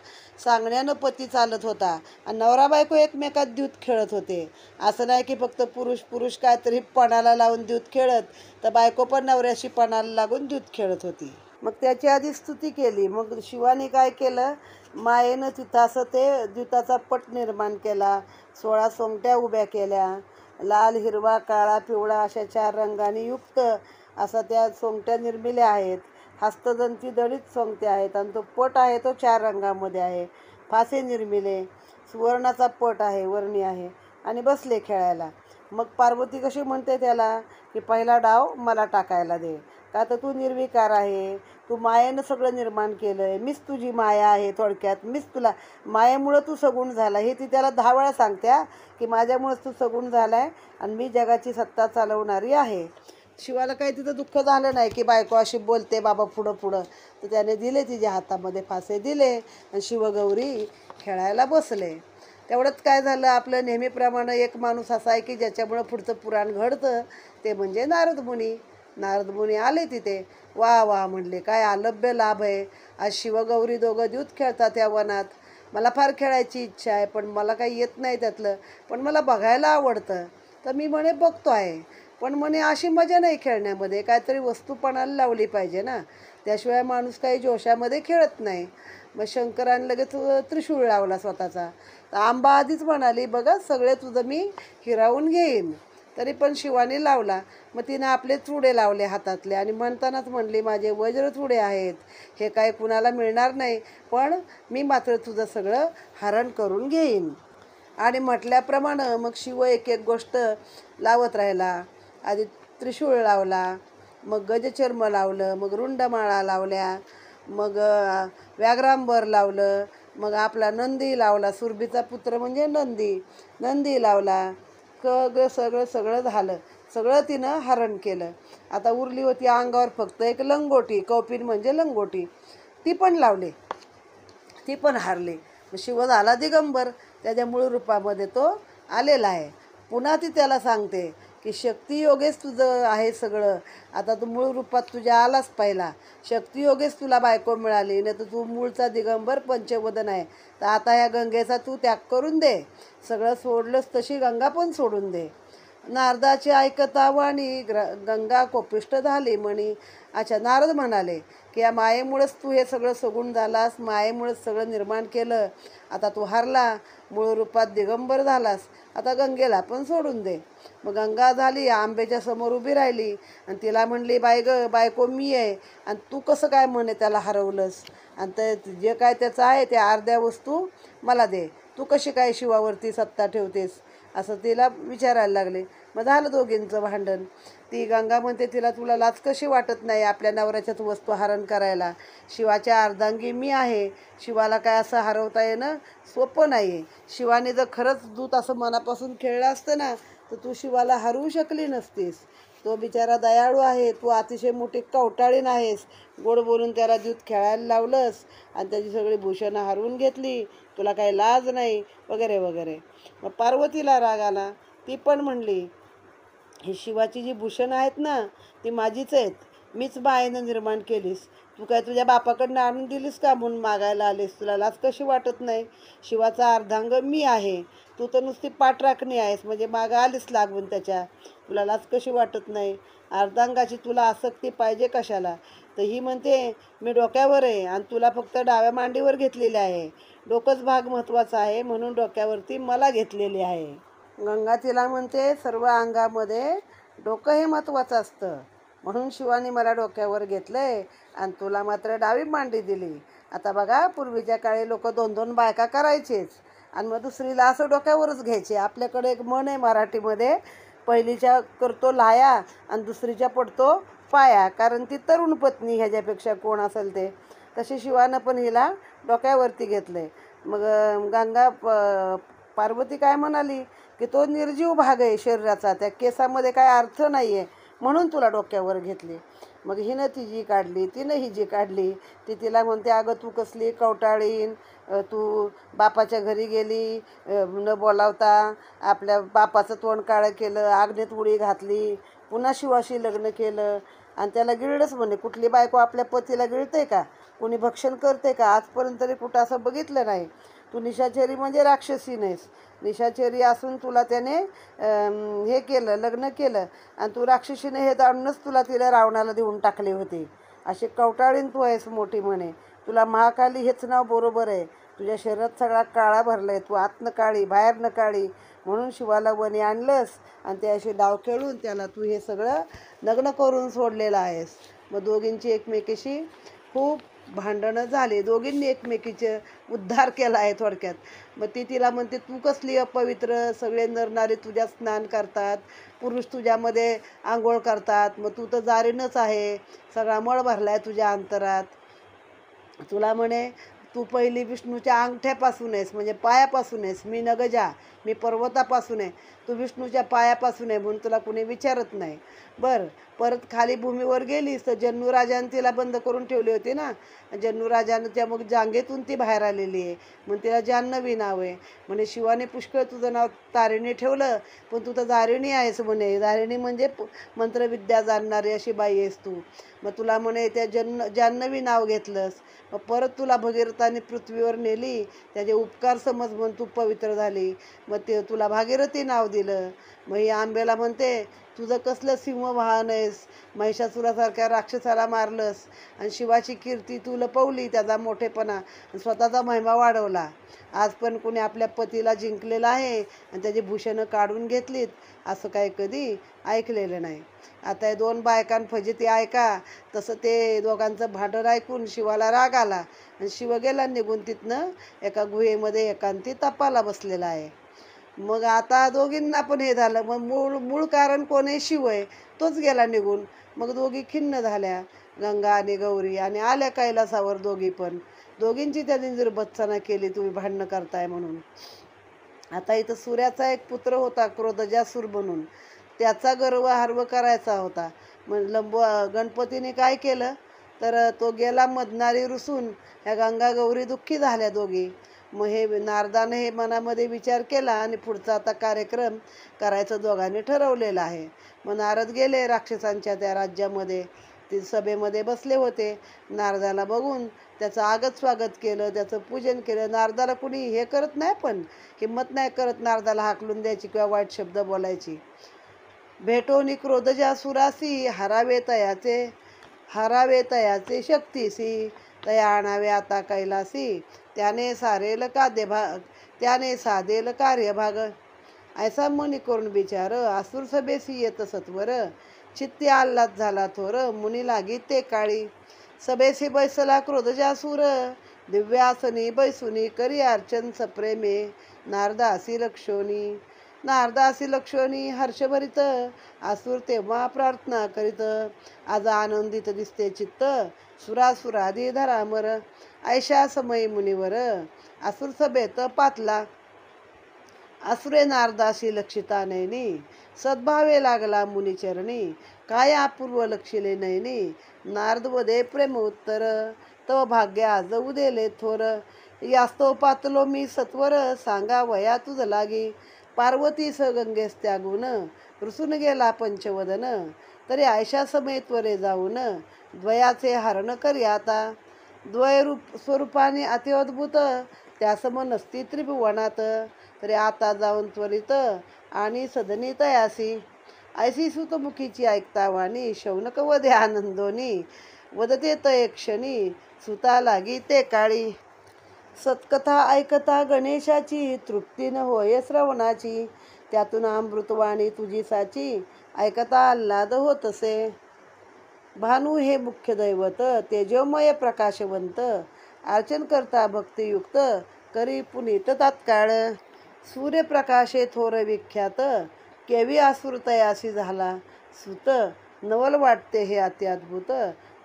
सांगण्यानं पती चालत होता आणि नवरा बायको एकमेकात द्यूत खेळत होते. असं नाही की फक्त पुरुष काहीतरी पणाला लावून द्यूत खेळत, तर बायको पण नवऱ्याशी पणाला लागून द्यूत खेळत होती. मग त्याची आधी स्तुती केली. मग शिवाने काय केलं, मायेनं तिथं असं ते द्यूताचा पट निर्माण केला. 16 सोंगट्या उभ्या केल्या, लाल, हिरवा, काळा, पिवळा अशा 4 रंगांनी युक्त असा त्या सोंगट्या निर्मिल्या आहेत. हस्तदंती दळीत सोंगट्या आहेत आणि तो पट आहे तो 4 रंगामध्ये आहे. फासे निर्मिले, सुवर्णाचा पट आहे, वर्णी आहे, आणि बसले खेळायला. मग पार्वती कशी म्हणते त्याला की पहिला डाव मला टाकायला दे, का तर तू निर्विकार आहे, तू मायेनं सगळं निर्माण केलं आहे, मीच तुझी माया आहे, थोडक्यात मीच तुला, मायेमुळं तू सगुण झाला. हे ती त्याला 10 वेळा सांगत्या की माझ्यामुळंच तू सगुण झाला आहे आणि मी जगाची सत्ता चालवणारी आहे. शिवाला काही तिथं दुःख झालं नाही की बायको अशी बोलते बाबा पुढं पुढं. तर त्याने दिले, तिच्या हातामध्ये फासे दिले आणि शिवगौरी खेळायला बसले. तेवढंच काय झालं, आपलं नेहमीप्रमाणे एक माणूस असा आहे की ज्याच्यामुळं पुढचं पुराण घडतं, ते म्हणजे नारद मुनी. नारद मुनी आले तिथे. वा वा म्हणले, काय अलभ्य लाभ आहे, आज शिवगौरी दोघं द्यूत खेळतात या वनात. मला फार खेळायची इच्छा आहे, पण मला काही येत नाही त्यातलं, पण मला बघायला आवडतं. तर मी म्हणे बघतो आहे, पण म्हणे अशी मजा नाही खेळण्यामध्ये, काहीतरी वस्तू पणाला लावली पाहिजे ना, त्याशिवाय माणूस काही जोशामध्ये खेळत नाही. मग शंकराने लगेच त्रिशूळ लावला स्वतःचा. तर आंबा आधीच म्हणाली, बघा सगळे तुझं मी हिरावून घेईन. तरी पण शिवाने लावला. मग तिनं आपले चुडे लावले हातातले आणि म्हणतानाच म्हणली, माझे वज्र चुडे आहेत, हे काय कुणाला मिळणार नाही, पण मी मात्र तुझं सगळं हरण करून घेईन. आणि म्हटल्याप्रमाणे मग शिव एक एक गोष्ट लावत राहिला. आधी त्रिशूळ लावला, मग गजचर्म लावलं, मग रुंडमाळा लावल्या, मग व्याघ्रांबर लावलं, मग आपला नंदी लावला, सुरभीचा पुत्र म्हणजे नंदी लावला. सगळं सगळं झालं. सगळं तिनं हरण केलं. आता उरली होती अंगावर फक्त एक लंगोटी, कौपीन म्हणजे लंगोटी, ती पण लावली, ती पण हारली. शिव झाला दिगंबर, त्याच्या मूळ रूपामध्ये तो आलेला आहे. पुन्हा ती त्याला सांगते की शक्तियोगेच तुझं आहे सगळं. आता तू मूळ रूपात तुझ्या आलाच पहिला, शक्तियोगेच तुला बायको मिळाली, नाही तर तू मूळचा दिगंबर पंचवदन आहे. तर आता ह्या गंगेचा तू त्याग करून दे, सगळं सोडलंस तशी गंगा पण सोडून दे. नारदाची ऐकता वाणी गंगा कोपिष्ट झाली म्हणी. अच्छा, नारद म्हणाले की या मायेमुळेच तू हे सगळं सगुण झालास, मायेमुळेच सगळं निर्माण केलं. आता तू हारला, मूळ रूपात दिगंबर झालास, आता गंगेला पण सोडून दे. मग गंगा झाली, आंब्याच्या समोर उभी राहिली आणि तिला म्हणली, बायको मी आहे, आणि तू कसं काय म्हणे त्याला हरवलंस, आणि ते जे काय त्याचं आहे त्या अर्ध्या वस्तू मला दे, तू कशी काय शिवावरती सत्ता ठेवतेस, असं तिला विचारायला लागले. मग झालं दोघींचं भांडण. ती गंगा म्हणते तिला, तुला लाज कशी वाटत नाही आपल्या नवऱ्याच्याच वस्तू हरण करायला, शिवाच्या अर्धांगी मी आहे, शिवाला काय असं हरवता येणं सोपं नाही. शिवाने जर खरंच दूत असं मनापासून खेळलं असतं ना, तर तू शिवाला हरवू शकली नसतीस. तो बिचारा दयाळू आहे, तू अतिशय मोठी कवटाळीण आहेस, गोड बोलून त्याला दूत खेळायला लावलंस आणि त्याची सगळी भूषणं हरवून घेतली, तुला काही लाज नाही वगैरे वगैरे. मग पार्वतीला राग आला. ती पण म्हणली, ही शिवाची जी भूषणं आहेत ना, ती माझीच आहेत, मीच बायेनं निर्माण केलीस, तू काय तुझ्या बापाकडनं आणून दिलीस का म्हणून मागायला आलीस, तुला लाज कशी वाटत नाही, शिवाचा अर्धांग मी आहे, तू तर नुसती पाठराखणी आहेस, म्हणजे मागं आलीस लागून त्याच्या, तुला लाज कशी वाटत नाही, अर्धांगाची तुला आसक्ती पाहिजे कशाला. तर ही म्हणते, मी डोक्यावर आहे आणि तुला फक्त डाव्या मांडीवर घेतलेले आहे, डोकंच भाग महत्त्वाचा आहे म्हणून डोक्यावरती मला घेतलेली आहे. गंगा तिला म्हणते, सर्व अंगामध्ये डोकं हे महत्त्वाचं असतं, म्हणून शिवाने मला डोक्यावर घेतलंय आणि तुला मात्र डावी मांडी दिली. आता बघा, पूर्वीच्या काळी लोक 2-2 बायका करायचेच आणि मग दुसरीला असं डोक्यावरच घ्यायचे. आपल्याकडे एक म्हण आहे मराठीमध्ये, पहिलीच्या करतो लाया आणि दुसरीच्या पडतो पाया, कारण ती तरुण पत्नी ह्याच्यापेक्षा कोण असेल ते. तशी शिवानं पण हिला डोक्यावरती घेतलंय. मग गंगा पार्वती काय म्हणाली की तो निर्जीव भाग आहे शरीराचा, त्या केसामध्ये काय अर्थ नाही आहे, म्हणून तुला डोक्यावर घेतली. मग हिनं ती जी काढली, तिनं ही जी काढली, ती तिला म्हणते, अगं तू कसली कवटाळीन, तू बापाच्या घरी गेली न बोलावता, आपल्या बापाचं तोंड काळं केलं, आग्नेत उडी घातली, पुन्हा शिवाशी लग्न केलं आणि त्याला गिळलंच म्हणे. कुठली बायको आपल्या पतीला गिळते का, कोणी भक्षण करते का, आजपर्यंत तरी कुठं असं बघितलं नाही. तू निशाचरी म्हणजे राक्षसी नाहीस, निशाचरी असून तुला त्याने हे केलं, लग्न केलं आणि तू राक्षसीने हे जाणूनच तुला तिला रावणाला देऊन टाकले होते. अशी कवटाळीन तू आहेस मोठी म्हणे. तुला महाकाली हेच नाव बरोबर आहे, तुझ्या शरीरात सगळा काळा भरला आहे, तू आतनं काळी बाहेरनं काळी, म्हणून शिवाला वनी आणलंस आणि त्याशी डाव खेळून त्याला तू हे सगळं नग्न करून सोडलेलं आहेस. मग दोघींची एकमेकीशी खूप भांडणं झाली, दोघींनी एकमेकीचे उद्धार केला आहे थोडक्यात. मग ती तिला म्हणते, तू कसली अपवित्र, सगळे नरनारी तुझ्यात स्नान करतात, पुरुष तुझ्यामध्ये आंघोळ करतात, मग तू तर जारीनच आहे, सगळा मळ भरला आहे तुझ्या अंतरात. तुला म्हणे, तू पहिली विष्णूच्या अंगठ्यापासून आहेस म्हणजे पायापासून आहेस, मी नगजा, मी पर्वतापासून आहे, तू विष्णूच्या पायापासून आहे म्हणून तुला कुणी विचारत नाही. बरं, परत खाली भूमीवर गेलीस तर जन्नूराजाने तिला बंद करून ठेवली होती ना, जन्नूराजानं त्या मग जांगेतून ती बाहेर आलेली आहे, म्हणून तिला जान्हवी नाव आहे. म्हणे शिवाने पुष्कळ तुझं नाव तारिणी ठेवलं, पण तू तर दारिणी आहेस म्हणे, दारिणी म्हणजे मंत्रविद्या जाणणारी अशी बाई आहेस तू. मग तुला म्हणे त्या जान्हवी नाव घेतलंस, मग परत तुला भगीरथाने पृथ्वीवर नेली, त्याचे उपकार समज म्हणून तू पवित्र झाली, मग ते तुला भागीरथी नाव दिलं. मग ही आंबेला म्हणते, तुझं कसलं सिंह वाहन आहेस, महिषासुरासारख्या राक्षसाला मारलंस आणि शिवाची कीर्ती तू लपवली, त्याचा मोठेपणा आणि स्वतःचा महिमा वाढवला. आज पण कोणी आपल्या पतीला जिंकलेलं आहे आणि त्याची भूषणं काढून घेतलीत असं काही कधी ऐकलेलं नाही. आता हे 2 फजिती ऐका. तसं ते दोघांचं भांडण ऐकून शिवाला राग आला आणि शिव गेला निघून तिथनं एका गुहेमध्ये एकांती तपाला बसलेला आहे. मग आता दोघींना पण हे झालं. मग मूळ कारण कोण आहे? शिव आहे. तोच गेला निघून. मग दोघी खिन्न झाल्या, गंगा आणि गौरी, आणि आल्या कैलासावर दोघी पण. दोघींची त्यांनी निर्बत्सना केली, तुम्ही भांडणं करताय म्हणून. आता इथं सूर्याचा एक पुत्र होता क्रोधजासूर म्हणून. त्याचा गर्व हार्व करायचा होता. मग गणपतीने काय केलं तर तो गेला मदनारी रुसून. ह्या गंगा गौरी दुःखी झाल्या दोघी. मग हे नारदाने हे मनामध्ये विचार केला आणि पुढचा आता कार्यक्रम करायचं दोघांनी ठरवलेलं आहे. मग नारद गेले राक्षसांच्या त्या राज्यामध्ये. ते सभेमध्ये बसले होते. नारदाला बघून त्याचं आगत स्वागत केलं, त्याचं पूजन केलं. नारदाला कुणी हे करत नाही, पण हिंमत नाही करत नारदाला हाकलून द्यायची किंवा वाईट शब्द बोलायची. भेटोनी क्रोधजासुरासी हरावे तयाचे शक्तीसी, तया आणावे आता कैलासी, त्याने साधेल कार्यभाग. ऐसा मनी करून विचार, आसुर सभेसी येत सत्वर, चित्ती आल्हाद झाला थोर, मुनी लागी ते काळी. सभेसी बैसला क्रोधजासूर, दिव्यासनी बैसुनी, करी अर्चन सप्रेमे, नारदासी लक्षोनी हर्षभरित, आसुर तेव्हा प्रार्थना करीत. आज आनंदित दिसते चित्त, सुरासुरादी धरामर, ऐशा समयी मुनीवर, आसुर सभेत पातला. आसुरे नारदासी लक्षिता नयनी, सद्भावे लागला मुनिचरणी, काय अपूर्व लक्षिले नयनी, नारद वदे प्रेम उत्तर, तव भाग्य आज उदेले थोर, यास्तव पातलो मी सत्वर, सांगा वया तुझ लागी, पार्वती स गंगेस त्यागून, रुसून गेला पंचवदन, तरी आयशा समेत वरे जाऊन, द्वयाचे हरण करी आता. द्वय स्वरूपाने अतिअद्भुत, त्यासम नसती त्रिभुवनात, तरी आता जाऊन त्वरित आणि सदनी तयासी. ऐसी सुतमुखीची ऐकता वाणी, शौनक वदे आनंदोनी, वदते तय क्षणी, सुता लागी ते काळी. सत्कथा ऐकता गणेशाची, तृप्ती न होय श्रवणाची, त्यातून अमृतवाणी तुझी साची, ऐकता आल्हाद होतसे. भानू हे मुख्य दैवत, तेजोमय प्रकाशवंत, अर्चन करता भक्तियुक्त, करी पुनीत तात्काळ. सूर्यप्रकाशे थोर विख्यात, केवी आसुर तयासी झाला सुत, नवल वाटते हे अत्याद्भुत,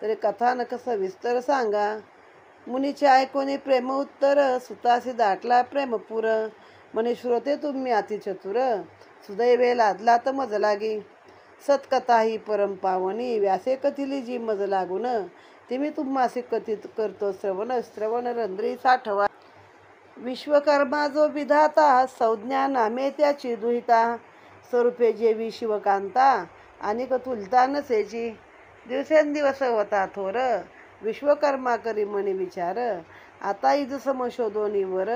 तरी कथानक सविस्तर सांगा. मुनीचे ऐकोनी प्रेम उत्तर, सुतासी दाटला प्रेमपूर, म्हणे श्रोते तुम्ही अतिचतुर, सुदैवे लादला त मज लागी. सत्कथा ही परम पावनी, व्यासे कथिली जी मज लागून, तुम्ही तुम्हासी कथित करतो श्रवण रंध्री साठवा. विश्वकर्मा जो विधाता, संज्ञा नामे त्याची दुहिता, स्वरूपे जेवी शिवकांता, आणि तुलता नसेची. दिवसेंदिवस होता थोर, विश्वकर्मा करी मनी विचार, आता इज सम शोधोनीवर,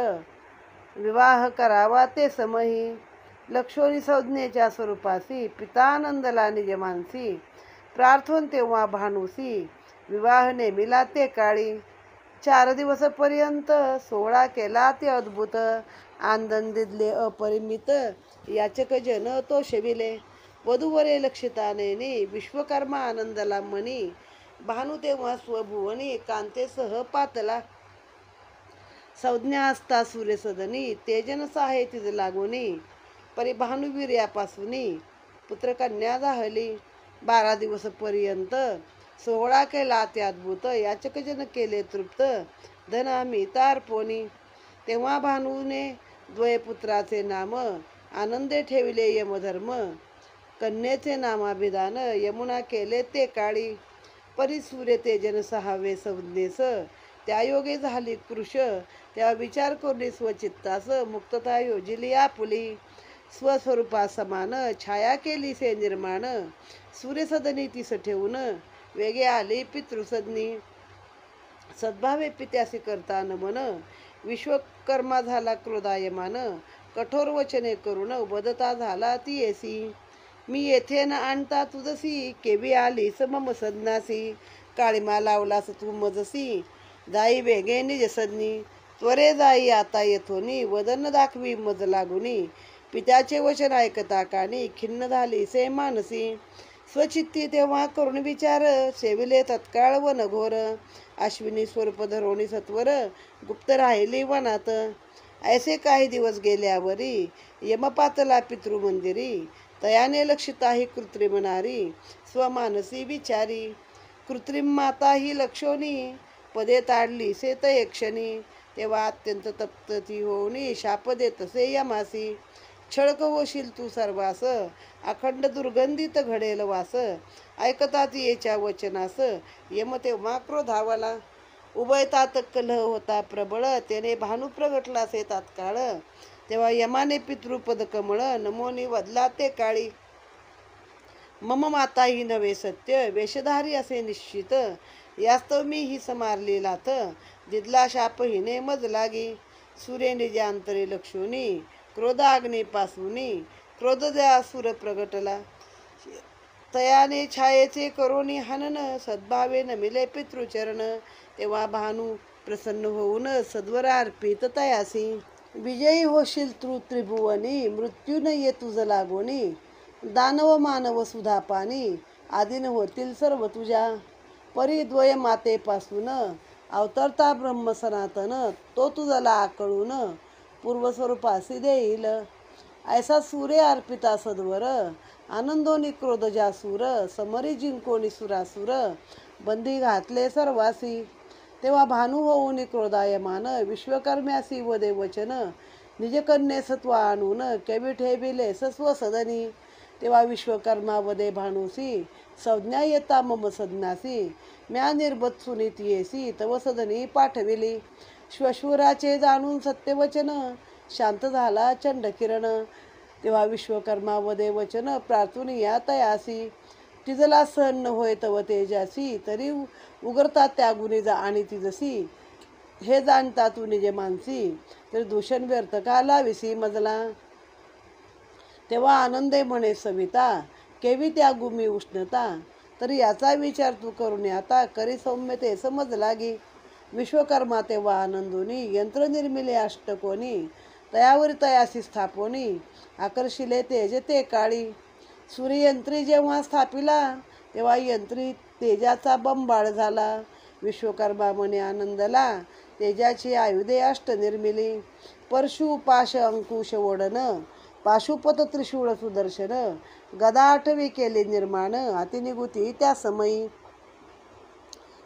विवाह करावा ते समही. लक्षोनी संज्ञेच्या स्वरूपासी, पितानंदला निजमानसी, प्रार्थून तेव्हा भानुसी, विवाह नेमिला ते काळी. 4 दिवसपर्यंत सोहळा केला ते अद्भुत, आनंद दिले अपरिमित, याचक जन तो शविले. वधूवरे लक्षिता नयनी, विश्वकर्मा आनंदला मनी, भानू तेव्हा स्वभुवनी, कांतेसह पातला. संज्ञा असता सूर्यसदनी, तेजन साहे तिज लागोनी, परी भानुवीर्यापासूनी, पुत्रकन्या जाहली. 12 दिवसपर्यंत सोहळा केला अत्याद्भुत, याचकजन केले तृप्त, धन अमिता अर्पोनी. तेव्हा भानुने द्वयपुत्राचे नाम, आनंदे ठेविले यमधर्म, कन्येचे नामाभिधान, यमुना केले ते काळी. परी सूर्य तेजन 6वे संज्ञेस, त्या योगे झाली कृश, त्या विचार करून स्वचित्तास, मुक्तता योजिली आपुली. स्वस्वरूपा समान, छाया केली से निर्माण, सूर्यसदनी तीस ठेवून, वेगे आली पितृसदनी. सद्भावे पित्यासी करता नमन, विश्वकर्मा झाला क्रोधायमान, कठोर वचने करून वदता झाला ती येसी. मी येथे न आणता तुझसी, केवी आलीस मम सदनासी. काळीमा लावलास तू मजसी, जाई वेगे निज सदनी. त्वरे जाई आता येथोनी, वदन दाखवी मज लागुनी. पित्याचे वचन ऐकता कानी, खिन्न झाली से मानसी. स्वचित्ती तेव्हा करून विचार, सेविले तत्काळ वन घोर. अश्विनी स्वरूप धरोणी सत्वर, गुप्त राहिली वनात. ऐसे काही दिवस गेल्यावरी, यमपातला पितृमंदिरी. तयाने लक्षिता ही कृत्रिम नारी, स्वमानसी विचारी. कृत्रिम माता ही लक्षोनी, पदे ताडली से तये क्षणी. तेव्हा अत्यंत तप्त ती होऊनी, शाप देतसे यमासी. छळक होशील तू सर्वास, अखंड दुर्गंधित घडेल वास. ऐकतात येच्या वचनास, यम तेव्हा क्रोधावला. उभयतात कलह होता प्रबळ, त्याने भानू प्रगटला से तात्काळ. तेव्हा यमाने पितृपद कमळ, नमोनी वदला ते काळी. मम माता ही नवे सत्य, वेशधारी असे निश्चित. यास्तव मी ही समारली लाथ, दिदला शाप हिने मज लागी. सूर्य निजे अंतरे लक्षोनी, क्रोधाग्नी पासूनी. क्रोध द्या सुर प्रगटला, तयाने छायेचे करोनी हनन. सद्भावे नमिले पितृचरण, तेव्हा भानू प्रसन्न होऊन सद्वर अर्पित तयासी. विजयी होशील तू त्रिभुवनी, मृत्यू न ये तुझ लागोनी. दानव मानव सुधा पाणी, आदिन होतील सर्व तुझ्या. परिद्वय मातेपासून, अवतरता ब्रह्म सनातन. तो तुझला आकळून, पूर्वस्वरूपासी देईल. ऐसा सूर्य अर्पिता सद्वर, आनंदोनी क्रोध जासूर. समरी जिंकोनी सुरासुर, बंदी घातले सर्वासी. तेव्हा भानू होऊनी क्रोधायमान, विश्वकर्म्यासी वदे वचन. निजकन्ये सत्व आणून, केवी ठेविले स्वसदनी. तेव्हा विश्वकर्मा वदे भानूसी, संज्ञा येता मम सदनासी. म्या निर्बत सुनीत येसी, तव सदनी पाठविली. श्वशुराचे जाणून सत्यवचन, शांत झाला चंडकिरण. तेव्हा विश्वकर्मा वदे वचन, प्रार्थून या तयासी. तिजला सहन न होय तव तेजासी, तरी उगरता त्या गुणी जा आणि तिजसी. हे जाणता तू निजे मानसी, तरी दूषण व्यर्थ का लाविसी मजला. तेव्हा आनंदे म्हणे सविता, केवी त्या गुमी उष्णता. तरी याचा विचार तू करून आता, करी सौम्य ते समज लागी. विश्वकर्मा तेव्हा आनंदोनी, यंत्र निर्मिले अष्टकोनी. तयावर तयासी स्थापोनी, आकर्षिले तेज ते काळी. सूर्ययंत्री जेव्हा स्थापिला, तेव्हा यंत्री तेजाचा बंबाळ झाला. विश्वकर्मा म्हणे आनंदला, तेजाची आयुधे अष्ट निर्मिली. परशु पाश अंकुश ओढन, पाशुपत त्रिशूळ सुदर्शन. गदा आठवी केली निर्माण, अतिनिगुती त्या समयी.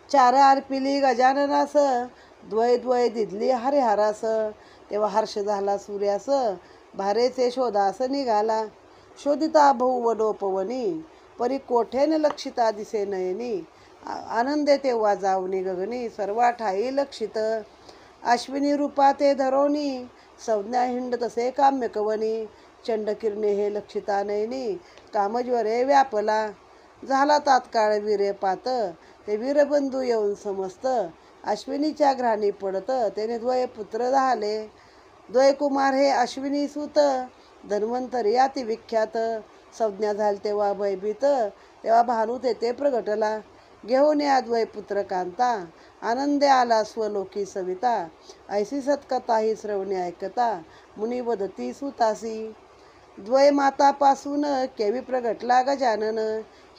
चार अर्पिली गजाननास, द्वय द्वय दिदली हरिहरास. तेव्हा हर्ष झाला सूर्यास, भारेचे शोधास निघाला. शोधिता बहु वनोपवनी, परी कोठेन लक्षिता दिसे नयनी. आनंदे तेव्हा जाऊनी गगनी, सर्वा ठाई लक्षित. अश्विनी रूपा ते धरोनी, संज्ञा हिंड तसे काम्य कवनी. चंडकिरणे हे लक्षिता नयनी, कामज्वरे व्यापला. झाला तात्काळ वीर्यपात, ते वीरबंधू येऊन समस्त. अश्विनीच्या घ्राणी पडत, त्याने द्वय पुत्र झाले. द्वय कुमार हे अश्विनी सूत, धन्वंतरी अति विख्यात. संज्ञा झाली तेव्हा भयभीत, तेव्हा भानू तेथे प्रगटला. घेऊन या द्वय पुत्र कांता, आनंदे आला स्वलोकी सविता. ऐसी सत्कथा ही श्रवणी ऐकता, मुनी वदती सुतासी. द्वय मातापासून केवी प्रगटला गजानन,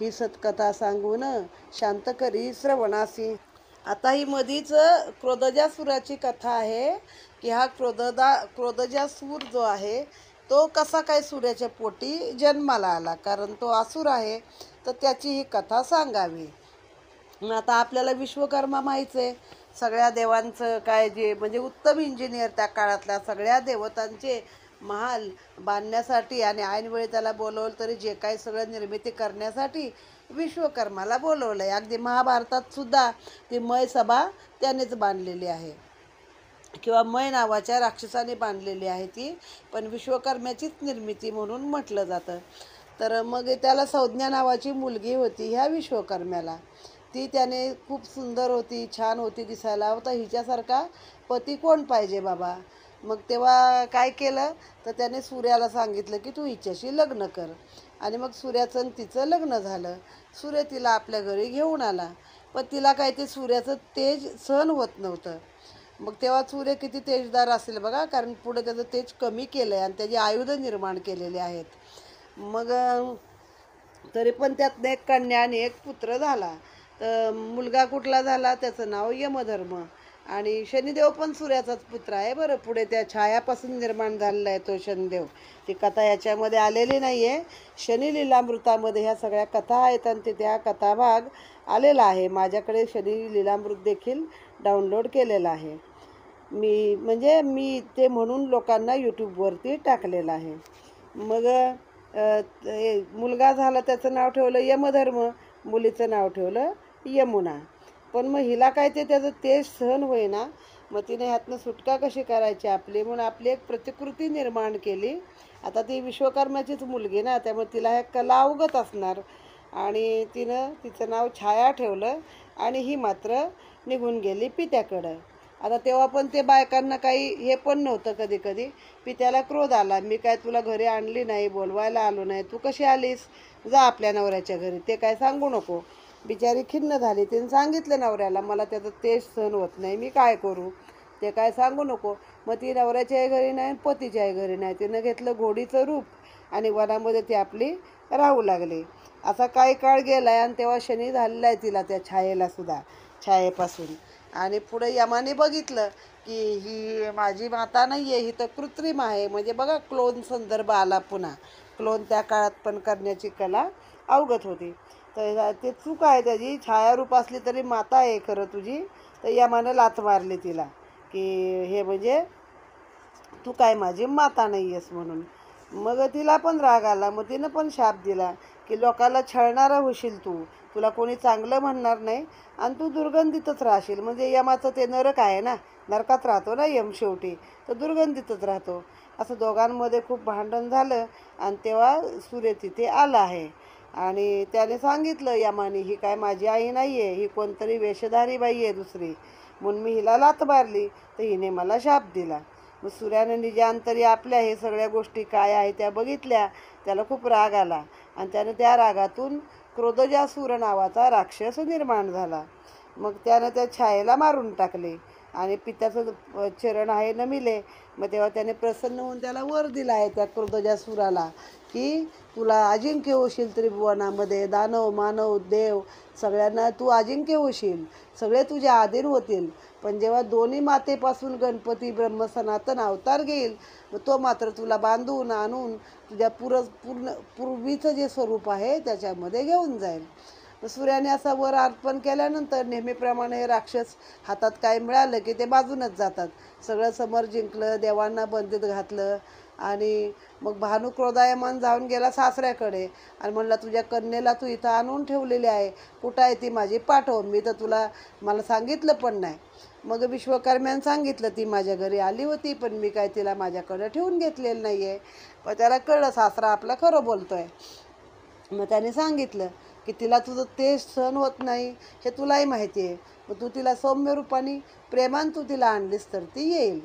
ही सत्कथा सांगून शांत करी श्रवणासी. आता ही मधीच क्रोधजासुराची कथा आहे की हा क्रोधजासूर जो आहे तो कसा काय सूर्याच्या पोटी जन्माला आला, कारण तो असुर आहे, तर त्याची ही कथा सांगावी. आता आपल्याला विश्वकर्मा माहीत आहे, सगळ्या देवांचं काय जे म्हणजे उत्तम इंजिनियर त्या काळातल्या सगळ्या देवतांचे महाल बांधण्यासाठी आणि ऐनवेळी त्याला बोलवलं तरी जे काही सगळं निर्मिती करण्यासाठी विश्वकर्माला बोलवलं आहे. अगदी महाभारतात सुद्धा ती मय सभा त्यानेच बांधलेली आहे किंवा मय नावाच्या राक्षसाने बांधलेली आहे ती, पण विश्वकर्म्याचीच निर्मिती म्हणून म्हटलं जातं. तर मग त्याला संज्ञा नावाची मुलगी होती ह्या विश्वकर्म्याला. ती त्याने खूप सुंदर होती, छान होती दिसायला. होता हिच्यासारखा पती कोण पाहिजे बाबा. मग तेव्हा काय केलं तर त्याने सूर्याला सांगितलं की तू हिच्याशी लग्न कर. आणि मग सूर्याचं आणि तिचं लग्न झालं. सूर्य तिला आपल्या घरी घेऊन आला. पण तिला काय ते सूर्याचं तेज सहन होत नव्हतं. मग तेव्हा सूर्य किती तेजदार असेल बघा, कारण पुढे त्याचं तेज कमी केलं आहे आणि त्याची आयुध निर्माण केलेले आहेत. मग तरी पण त्यातनं एक कन्या आणि एक पुत्र झाला. तर मुलगा कुठला झाला, त्याचं नाव यमधर्म. आणि शनिदेव पण सूर्याचाच पुत्र आहे बरं. पुढे त्या छायापासून निर्माण झालेला आहे तो शनिदेव. ती कथा याच्यामध्ये आलेली नाही आहे. शनी लीलामृतामध्ये ह्या सगळ्या कथा आहेत आणि ते त्या कथाभाग आलेला आहे. माझ्याकडे शनी लीलामृत देखील डाउनलोड केलेला आहे. मी ते म्हणून लोकांना यूट्यूबवरती टाकलेलं आहे. मग मुलगा झाला, त्याचं नाव ठेवलं यमधर्म, मुलीचं नाव ठेवलं यमुना. पण मग हिला काय ते त्याचं तेज सहन होईना. मग तिने ह्यातनं सुटका कशी करायची आपली, म्हणून आपली एक प्रतिकृती निर्माण केली. आता ती विश्वकर्माचीच मुलगी ना, त्यामुळे तिला ह्या कला अवगत असणार. आणि तिचं नाव छाया ठेवलं आणि ही मात्र निघून गेली पित्याकडं. आता तेव्हा पण ते बायकांना काही हे पण नव्हतं. कधी कधी पित्याला क्रोध आला, मी काय तुला घरी आणली नाही, बोलवायला आलो नाही, तू कशी आलीस, जा आपल्या नवऱ्याच्या घरी, ते काय सांगू नको. बिचारी खिन्न झाली. तिने सांगितलं नवऱ्याला, मला त्याचं तेज सहन होत नाही, मी काय करू, ते काय सांगू नको. मग ती नवऱ्याच्याही घरी नाही, पतीच्याही घरी नाही. तिनं घेतलं घोडीचं रूप आणि वनामध्ये ती आपली राहू लागली. असा काही काळ गेलाय आणि तेव्हा शनी झालेला आहे तिला, त्या छायेला सुद्धा, छायेपासून. आणि पुढे यमाने बघितलं की ही माझी माता नाही आहे, ही तर कृत्रिम आहे. म्हणजे बघा, क्लोन संदर्भ आला पुन्हा. क्लोन त्या काळात पण करण्याची कला अवगत होती. तर ते चूक आहे त्याची. छायारूप असली तरी माता आहे खरं तुझी. तर यमानं लाथ मारली तिला की हे म्हणजे तू काय माझी माता नाही आहेस म्हणून. मग तिला पण राग आला. मग तिनं पण शाप दिला की लोकाला छळणारा होशील तू, तुला कोणी चांगलं म्हणणार नाही आणि तू दुर्गंधीतच राहशील. म्हणजे यमाचं ते नरक आहे ना, नरकात राहतो ना यम शेवटी, तर दुर्गंधीतच राहतो. असं दोघांमध्ये खूप भांडण झालं आणि तेव्हा सूर्य तिथे आला आहे. आणि त्याने सांगितलं यमाने, ही काय माझी आई नाही आहे, ही कोणतरी वेशधारी बाई आहे दुसरी, म्हणून मी हिला लाथ मारली तर हिने मला शाप दिला. मग सूर्याने निजांतरी आपल्या हे सगळ्या गोष्टी काय आहे त्या बघितल्या. त्याला खूप राग आला आणि त्याने त्या रागातून क्रोधजासूर नावाचा राक्षस निर्माण झाला. मग त्यानं त्या छायेला मारून टाकले आणि पित्याचं चरण आहे नमिले. मग तेव्हा त्याने प्रसन्न होऊन त्याला वर दिला आहे त्या क्रोधजासुराला की तुला अजिंक्य होशील त्रिभुवनामध्ये, दानव मानव देव सगळ्यांना तू अजिंक्य होशील, सगळे तुझ्या अधीन होतील. पण जेव्हा दोन्ही मातेपासून गणपती ब्रह्म सनातन अवतार घेईल, मग तो मात्र तुला बांधून आणून तुझ्या पूर्वीचं जे स्वरूप आहे त्याच्यामध्ये घेऊन जाईल. सूर्याने असा वर अर्पण केल्यानंतर नेहमीप्रमाणे हे राक्षस हातात काय मिळालं की ते बाजूनच जातात. सगळं समर जिंकलं, देवांना बंदीत घातलं. आणि मग भानू क्रोधायमान जाऊन गेला सासऱ्याकडे आणि म्हणला, तुझ्या कन्येला तू इथं आणून ठेवलेली आहे, कुठं आहे ती माझी, पाठव, मी तर मला सांगितलं पण नाही. मग विश्वकर्म्यानं सांगितलं, ती माझ्या घरी आली होती पण मी काय तिला माझ्याकडे ठेवून घेतलेलं नाही आहे. पण त्याला कळलं सासरा आपला खरं बोलतोय. मग त्याने सांगितलं की तिला तुझं तेज सहन होत नाही हे तुलाही माहिती आहे, मग तू तिला सौम्य रूपाने प्रेमान तू तिला आणलीस तर ती येईल.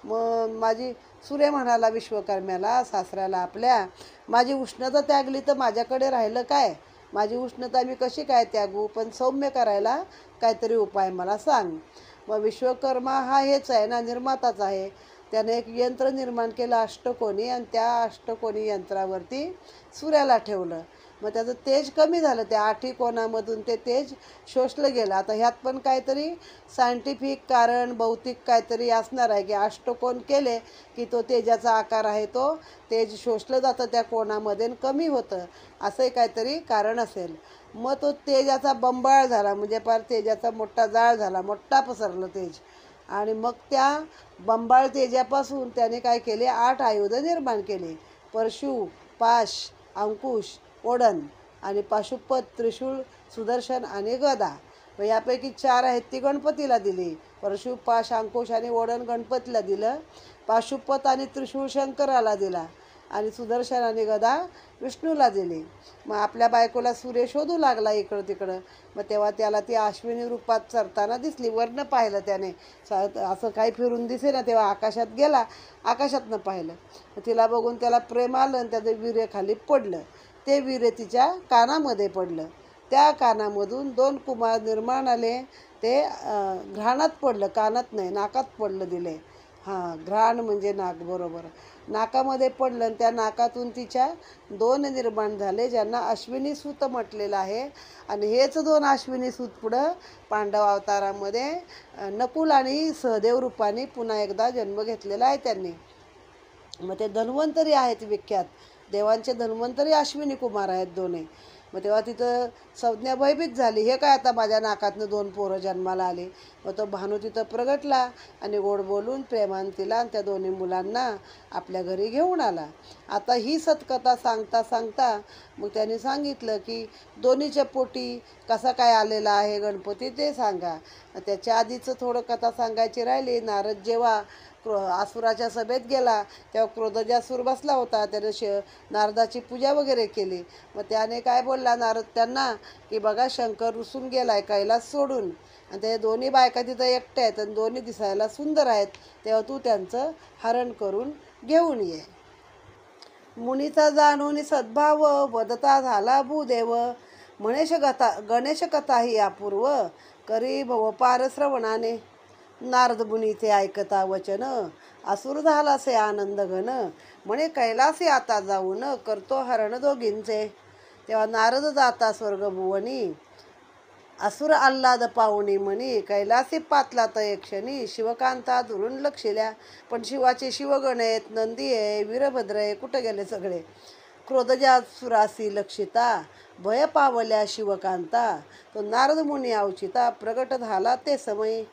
मग सूर्य म्हणाला विश्वकर्म्याला, सासऱ्याला आपल्या, माझी उष्णता त्यागली तर माझ्याकडे राहिलं काय, माझी उष्णता मी कशी काय त्यागू, पण सौम्य करायला काहीतरी उपाय मला सांग. मग विश्वकर्मा हा हेच आहे ना, निर्माताच आहे. त्याने एक यंत्र निर्माण केलं अष्टकोनी आणि त्या अष्टकोनी यंत्रावरती सूर्याला ठेवलं. मग त्याचं तेज कमी झालं, त्या 8 कोणामधून ते तेज शोषलं गेलं. आता ह्यात पण काहीतरी सायंटिफिक कारण, भौतिक काहीतरी असणार आहे की अष्टकोन केले की तो तेजाचा आकार आहे, तो तेज शोषलं जातं त्या कोणामध्ये कमी होतं, असंही काहीतरी कारण असेल. मग तो तेजाचा बंबाळ झाला, म्हणजे फार तेजाचा मोठा जाळ झाला, मोठा पसरलं तेज. आणि मग त्या बंबाळ तेजापासून त्याने काय केले, 8 आयुध निर्माण केले. परशु, पाश, अंकुश, ओढण आणि पाशुपत, त्रिशूळ, सुदर्शन आणि गदा. मग यापैकी 4 आहेत ती गणपतीला दिली. परशु, पाश, अंकुश आणि ओढण गणपतीला दिलं. पाशुपत आणि त्रिशूळ शंकराला दिला आणि सुदर्शनाने गदा विष्णूला दिली. मग आपल्या बायकोला सूर्य शोधू लागला इकडं तिकडं. मग तेव्हा त्याला ती अश्विनी रूपात चरताना दिसली. वरनं पाहिलं त्याने, असं काही फिरून दिसे ना, तेव्हा आकाशात गेला, आकाशातनं पाहिलं. तिला बघून त्याला प्रेम आलं आणि त्याचं वीर्य खाली पडलं. ते वीर्य तिच्या कानामध्ये पडलं. त्या कानामधून 2 कुमार निर्माण आले. ते घ्राणात पडलं, कानात नाही, नाकात पडलं दिले. घ्राण म्हणजे नाक, बरोबर. नाकामध्ये पडलं आणि त्या नाकातून तिच्या 2 निर्माण झाले, ज्यांना अश्विनी सूत म्हटलेलं आहे. आणि हेच 2 अश्विनी सूत पुढं पांडव अवतारामध्ये नकुल आणि सहदेव रूपाने पुन्हा एकदा जन्म घेतलेला आहे त्यांनी. मग ते धन्वंतरी आहेत विख्यात, देवांचे धन्वंतरी अश्विनी कुमार आहेत दोन्ही. मग तेव्हा तिथं संज्ञा भयभीत झाली, हे काय आता माझ्या नाकातनं 2 पोरं जन्माला आली. मग तो भानू तिथं प्रगटला आणि गोड बोलून प्रेमान तिला आणि त्या 2 मुलांना आपल्या घरी घेऊन आला. आता ही सतकथा सांगता सांगता मग त्यांनी सांगितलं की दोन्हीच्या पोटी कसा काय आलेला आहे गणपती ते सांगा. त्याच्या आधीचं थोडं कथा सांगायची राहिली. नारद जेव्हा असुराच्या सभेत गेला तेव्हा क्रोधजासूर बसला होता. त्याने नारदाची पूजा वगैरे केली. मग त्याने काय बोलला नारद त्यांना की बघा, शंकर रुसून गेलाय कैलास सोडून, आणि ते दोन्ही बायका तिथं एकट्या आहेत आणि दोन्ही दिसायला सुंदर आहेत. तेव्हा तू त्यांचं हरण करून घेऊन ये. मुनीचा जाणून सद्भाव वदता झाला भूदेव. गणेश कथा ही अपूर्व करी भवपार श्रवणाने. नारद मुनीचे ऐकता वचन असुर झालासे आनंद घन. म्हणे कैलासी आता जाऊन करतो हरण दोघींचे. तेव्हा नारद जाता स्वर्गभुवनी असुर आल्हाद पाहुणी म्हणी. कैलासी पातला तय क्षणी शिवकांता दुरून लक्षिल्या. पण शिवाचे शिवगण आहेत, नंदी आहे, वीरभद्र आहे, कुठं गेले सगळे. क्रोधजासुरासी लक्षिता भय पावल्या शिवकांता. तो नारद मुनी अवचिता प्रगट झाला ते समय.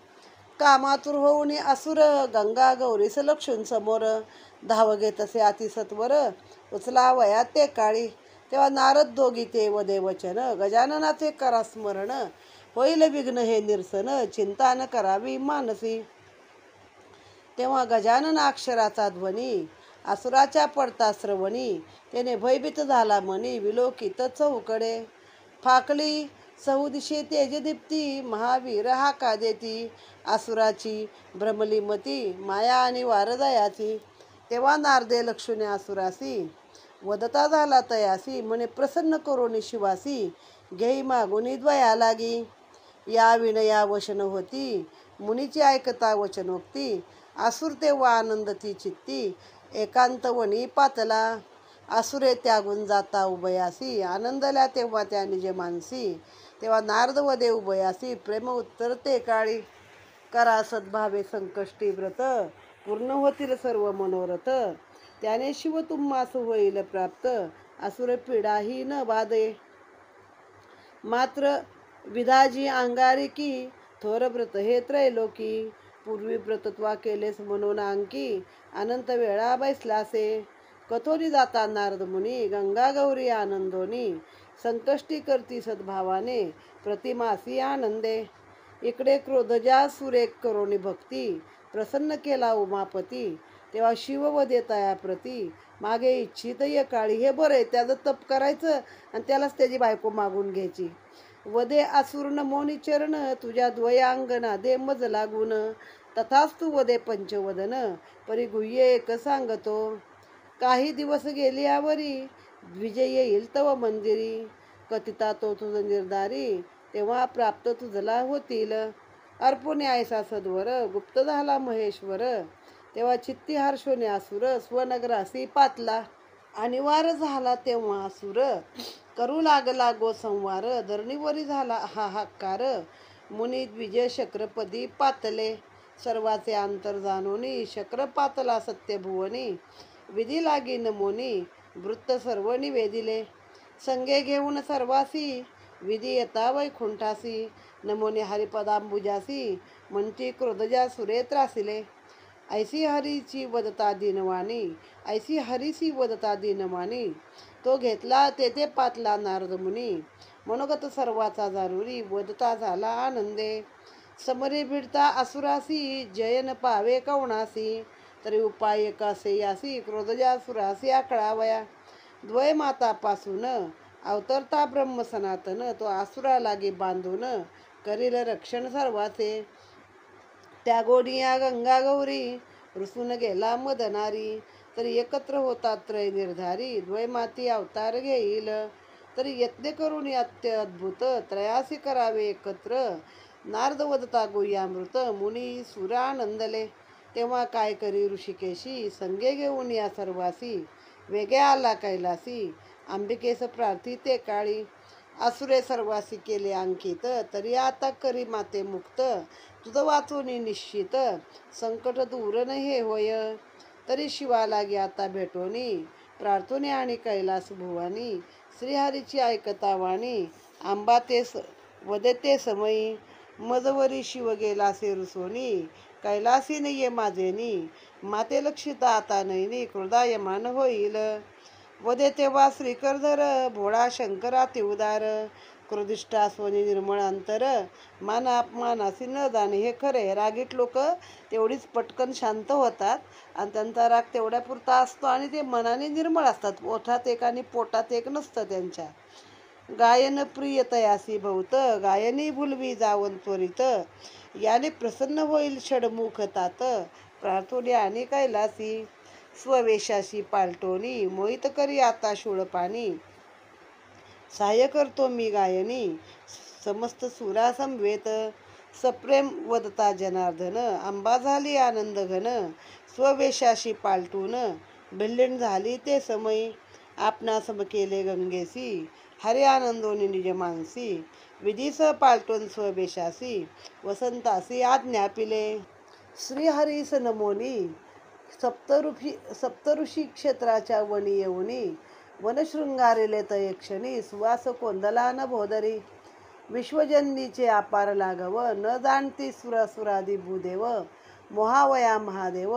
कामातुर होऊन असुर गंगा गौरीस लक्षून समोर. धाव घेत असे अतिसत्वर उचला वयात ते काळी. तेव्हा नारद दोघी ते वदे वचन. गजाननाचे करा स्मरण होईल विघ्न हे निरसन. चिंता न करावी मानसी. तेव्हा गजानन अक्षराचा ध्वनी असुराच्या पडता श्रवणी. त्याने भयभीत झाला मनी विलोकित चौकडे. फाकली सहुदिशे तेजदीप्ती महावीर हाका देती. असुराची भ्रमली मती माया आणि वारदयाची. तेव्हा नारदे लक्षुने असुरासी वदता झाला तयासी. म्हणे प्रसन्न करोनी शिवासी घेई मागुनी द्वया लागी. या विनया वचन होती मुनीची ऐकता वचनोक्ती. असुर तेव्हा आनंदती चित्ती एकांत वनी पातला. असुरे त्यागून जाता उभयासी आनंदल्या तेव्हा त्या निज मानसी. तेव्हा नारद वदे उभयासी प्रेम उत्तर ते काळी. करा सद्भावे संकष्टी व्रत पूर्ण होतील सर्व मनोरथ. त्याने शिव तुम्हास होईल प्राप्त असुर पीडाही न बाधे. मात्र विधाजी अंगारिकी थोर व्रत हे त्रैलोकी. पूर्वी व्रतत्वा केलेस म्हणून अंकी अनंत वेळा बैसलासे. कथोरी जाता नारद मुनी गंगा गौरी आनंदोनी. संकष्टी करती सद्भावाने प्रतिमासी आनंदे. इकडे क्रोधजासुरे करोनी भक्ती प्रसन्न केला उमापती. तेव्हा शिव वदे तया प्रती मागे इच्छित ये काळी. हे बरं आहे, त्याचं तप करायचं आणि त्यालाच त्याची बायको मागून घ्यायची. वदे असुर मोनी चरण तुझ्या द्वयांगना दे मज लागून. तथाच तू वदे पंचवदन परी गुह्य एक सांगतो. काही दिवस गेली आवरी द्विजय येईल तव मंदिरी. कथिता तो तुझ निर्धारी तेव्हा प्राप्त तुझला होतील. अर्पुने ऐसा सद्वर गुप्त झाला महेश्वर. तेव्हा चित्ती हर्षोने असुर स्वनगरासी पातला. आणि वार झाला तेव्हा असुर करू लागला गो संवार. धरणीवरी झाला हाहाकार मुनी द्विजय शक्रपदी पातले. सर्वाचे अंतर जाणोनी शक्र पातला सत्यभुवनी. विधी लागी नमोनी वृत्त सर्व निवेदिले. संगे घेऊन सर्वासी विधी येता वैकुंठासी. नमोने हरिपदांबुजासी म्हणती क्रोधजा सुरे त्रासिले. ऐसी हरीची वदता दिनवाणी ऐसी हरीसी वदता दिनवाणी. तो घेतला तेथे पातला नारद मुनी मनोगत सर्वाचा जारुरी वदता झाला आनंदे. समरी भिडता असुरासी जयन पावे कवणासी. तरी उपाय एकासे यासी क्रोधजासुरासी आकळावया. द्वयमातापासून अवतरता ब्रह्म सनातन, तो आसुरा लागे बांधून करील रक्षण सर्वाचे. त्या गोडिया गंगा गौरी रुसून गेला मदनारी, तरी एकत्र होतात त्रय निर्धारी, द्वयमाती अवतार घेईल. तरी यत्न करून अत्य अद्भुत त्रयासी करावे एकत्र, नारद वदता गुह्यामृत मुनी सुरानंदले. तेव्हा काय करी ऋषिकेशी संगे घेऊन या सर्वासी, वेगे आला कैलासी अंबिकेस प्रार्थिते काळी. असुरे सर्वासी केले अंकित, तरी आता करी माते मुक्त, तुझं वाचून निश्चित संकट दूर न हे होय. तरी शिवा लागे आता भेटोनी, प्रार्थने आणि कैलास भुवानी, श्रीहरीची ऐकता वाणी, आंबा ते वदते समयी. मजवरी शिव गेला से रुसोनी, कैलासी नये माझेनी, माते लक्षिता आता नैनी, क्रोधायमान होईल. वदे तेव्हा श्रीकरधर भोळा शंकरा ते उदार, क्रोधिष्ठा सोनी निर्मळ अंतर, माना अपमानासी न जाणे हे खरे. रागीट लोक तेवढीच पटकन शांत होतात आणि त्यांचा राग तेवढ्या पुरता असतो आणि ते मनाने निर्मळ असतात. ओठात एक आणि पोटात एक नसतं त्यांच्या. गायन प्रिय तयासी भवत, गायनी भुलवी जावन त्वरित, याने प्रसन्न होईल षडमुख तात, प्रार्थोनी आणि कैलासी. स्ववेशाशी पालटोनी मोहित करी आता शूळपाणी, सहाय्य करतो मी गायनी समस्त सुरा समवेत. सप्रेम वदता जनार्दन अंबा झाली आनंद घन, स्ववेशाशी पालटून भिल्लीण झाली ते समयी. आपणा सम केले गंगेसी, हरे आनंदोनी निज मानसी, विधीस पालटून स्ववेशासी, वसंतासी आज्ञा पिले. श्रीहरीस नमोनी सप्तऋषी क्षेत्राच्या वनी येऊनी, वनशृंगारिले तयक्षणी, सुवास कोंदला न भोदरी. विश्वजन्नीचे अपार लाघव, न जाणती सुरासुरादी भूदेव, मोहावया महादेव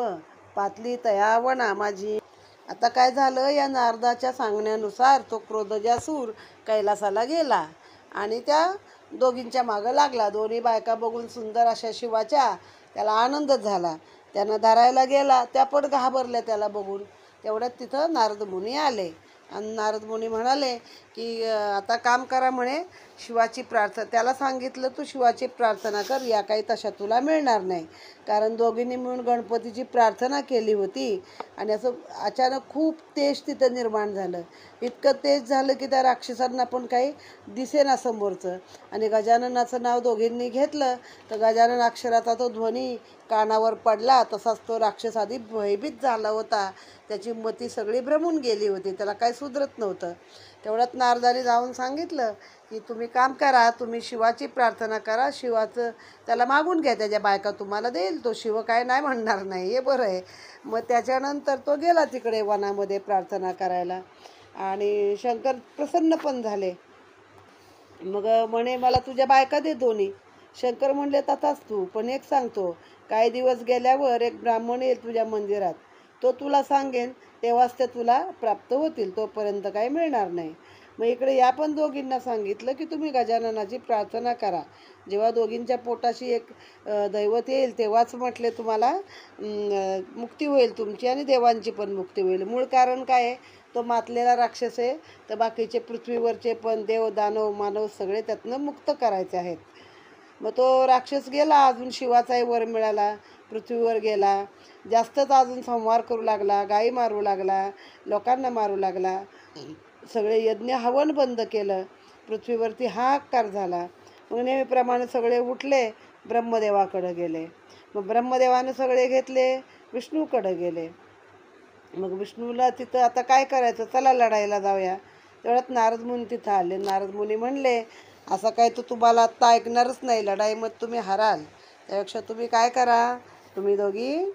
पातली तया वना माझी. आता काय झालं, या नारदाच्या सांगण्यानुसार तो क्रोधजासूर कैलासाला गेला आणि त्या दोघींच्या मागं लागला. दोन्ही बायका बघून सुंदर अशा शिवाच्या त्याला आनंद झाला. त्यानं धरायला गेला, त्या पण घाबरल्या त्याला बघून. तेवढ्यात तिथं नारद मुनी आले आणि नारद मुनी म्हणाले की आता काम करा म्हणे, शिवाची प्रार्थना. त्याला सांगितलं तू शिवाची प्रार्थना कर, या काही तशा तुला मिळणार नाही. कारण दोघींनी मिळून गणपतीची प्रार्थना केली होती आणि असं अचानक खूप तेज तिथं निर्माण झालं. इतकं तेज झालं की त्या राक्षसांना पण काही दिसेना समोरचं. आणि गजाननाचं नाव दोघींनी घेतलं तर गजानन अक्षराचा तो ध्वनी कानावर पडला. तसाच तो राक्षस आधी भयभीत झाला होता, त्याची मती सगळी भ्रमून गेली होती, त्याला काही सुधरत नव्हतं. तेवढ्यात नारदाने जाऊन सांगितलं की तुम्ही काम करा, तुम्ही शिवाची प्रार्थना करा, शिवाचं त्याला मागून घ्या, त्याच्या बायका तुम्हाला देईल, तो शिव काय नाही म्हणणार नाही, हे बरं आहे. मग त्याच्यानंतर तो गेला तिकडे वनामध्ये प्रार्थना करायला आणि शंकर प्रसन्न पण झाले. मग म्हणे मला तुझ्या बायका दे दोन्ही. शंकर म्हणले तथाच तू, पण एक सांगतो, काही दिवस गेल्यावर एक ब्राह्मण येईल तुझ्या मंदिरात, तो तुला सांगेन तेव्हाच ते तुला प्राप्त होतील, तोपर्यंत काही मिळणार नाही. मग इकडे या पण दोघींना सांगितलं की तुम्ही गजाननाची प्रार्थना करा. जेव्हा दोघींच्या पोटाशी एक दैवत येईल तेव्हाच म्हटले तुम्हाला मुक्ती होईल तुमची आणि देवांची पण मुक्ती होईल. मूळ कारण काय आहे, तो मातलेला राक्षस आहे, तर बाकीचे पृथ्वीवरचे पण देव दानव मानव सगळे त्यातनं मुक्त करायचे आहेत. मग तो राक्षस गेला, अजून शिवाचाही वर मिळाला, पृथ्वीवर गेला, जास्तच अजून संहार करू लागला, गायी मारू लागला, लोकांना मारू लागला, सगळे यज्ञ हवन बंद केलं, पृथ्वीवरती हाहाकार झाला. मग नेहमीप्रमाणे सगळे उठले, ब्रह्मदेवाकडे गेले. मग ब्रह्मदेवाने सगळे घेतले, विष्णूकडे गेले. मग विष्णूला तिथं आता काय करायचं, चला लढायला जाऊया. तेवढ्यात नारद मुनी तिथं आले. नारद मुनी म्हणले असं काय तर तुम्हाला आत्ता ऐकणारच नाही, लढाई मग तुम्ही हराल, त्यापेक्षा तुम्ही काय करा, तुम्ही दोघी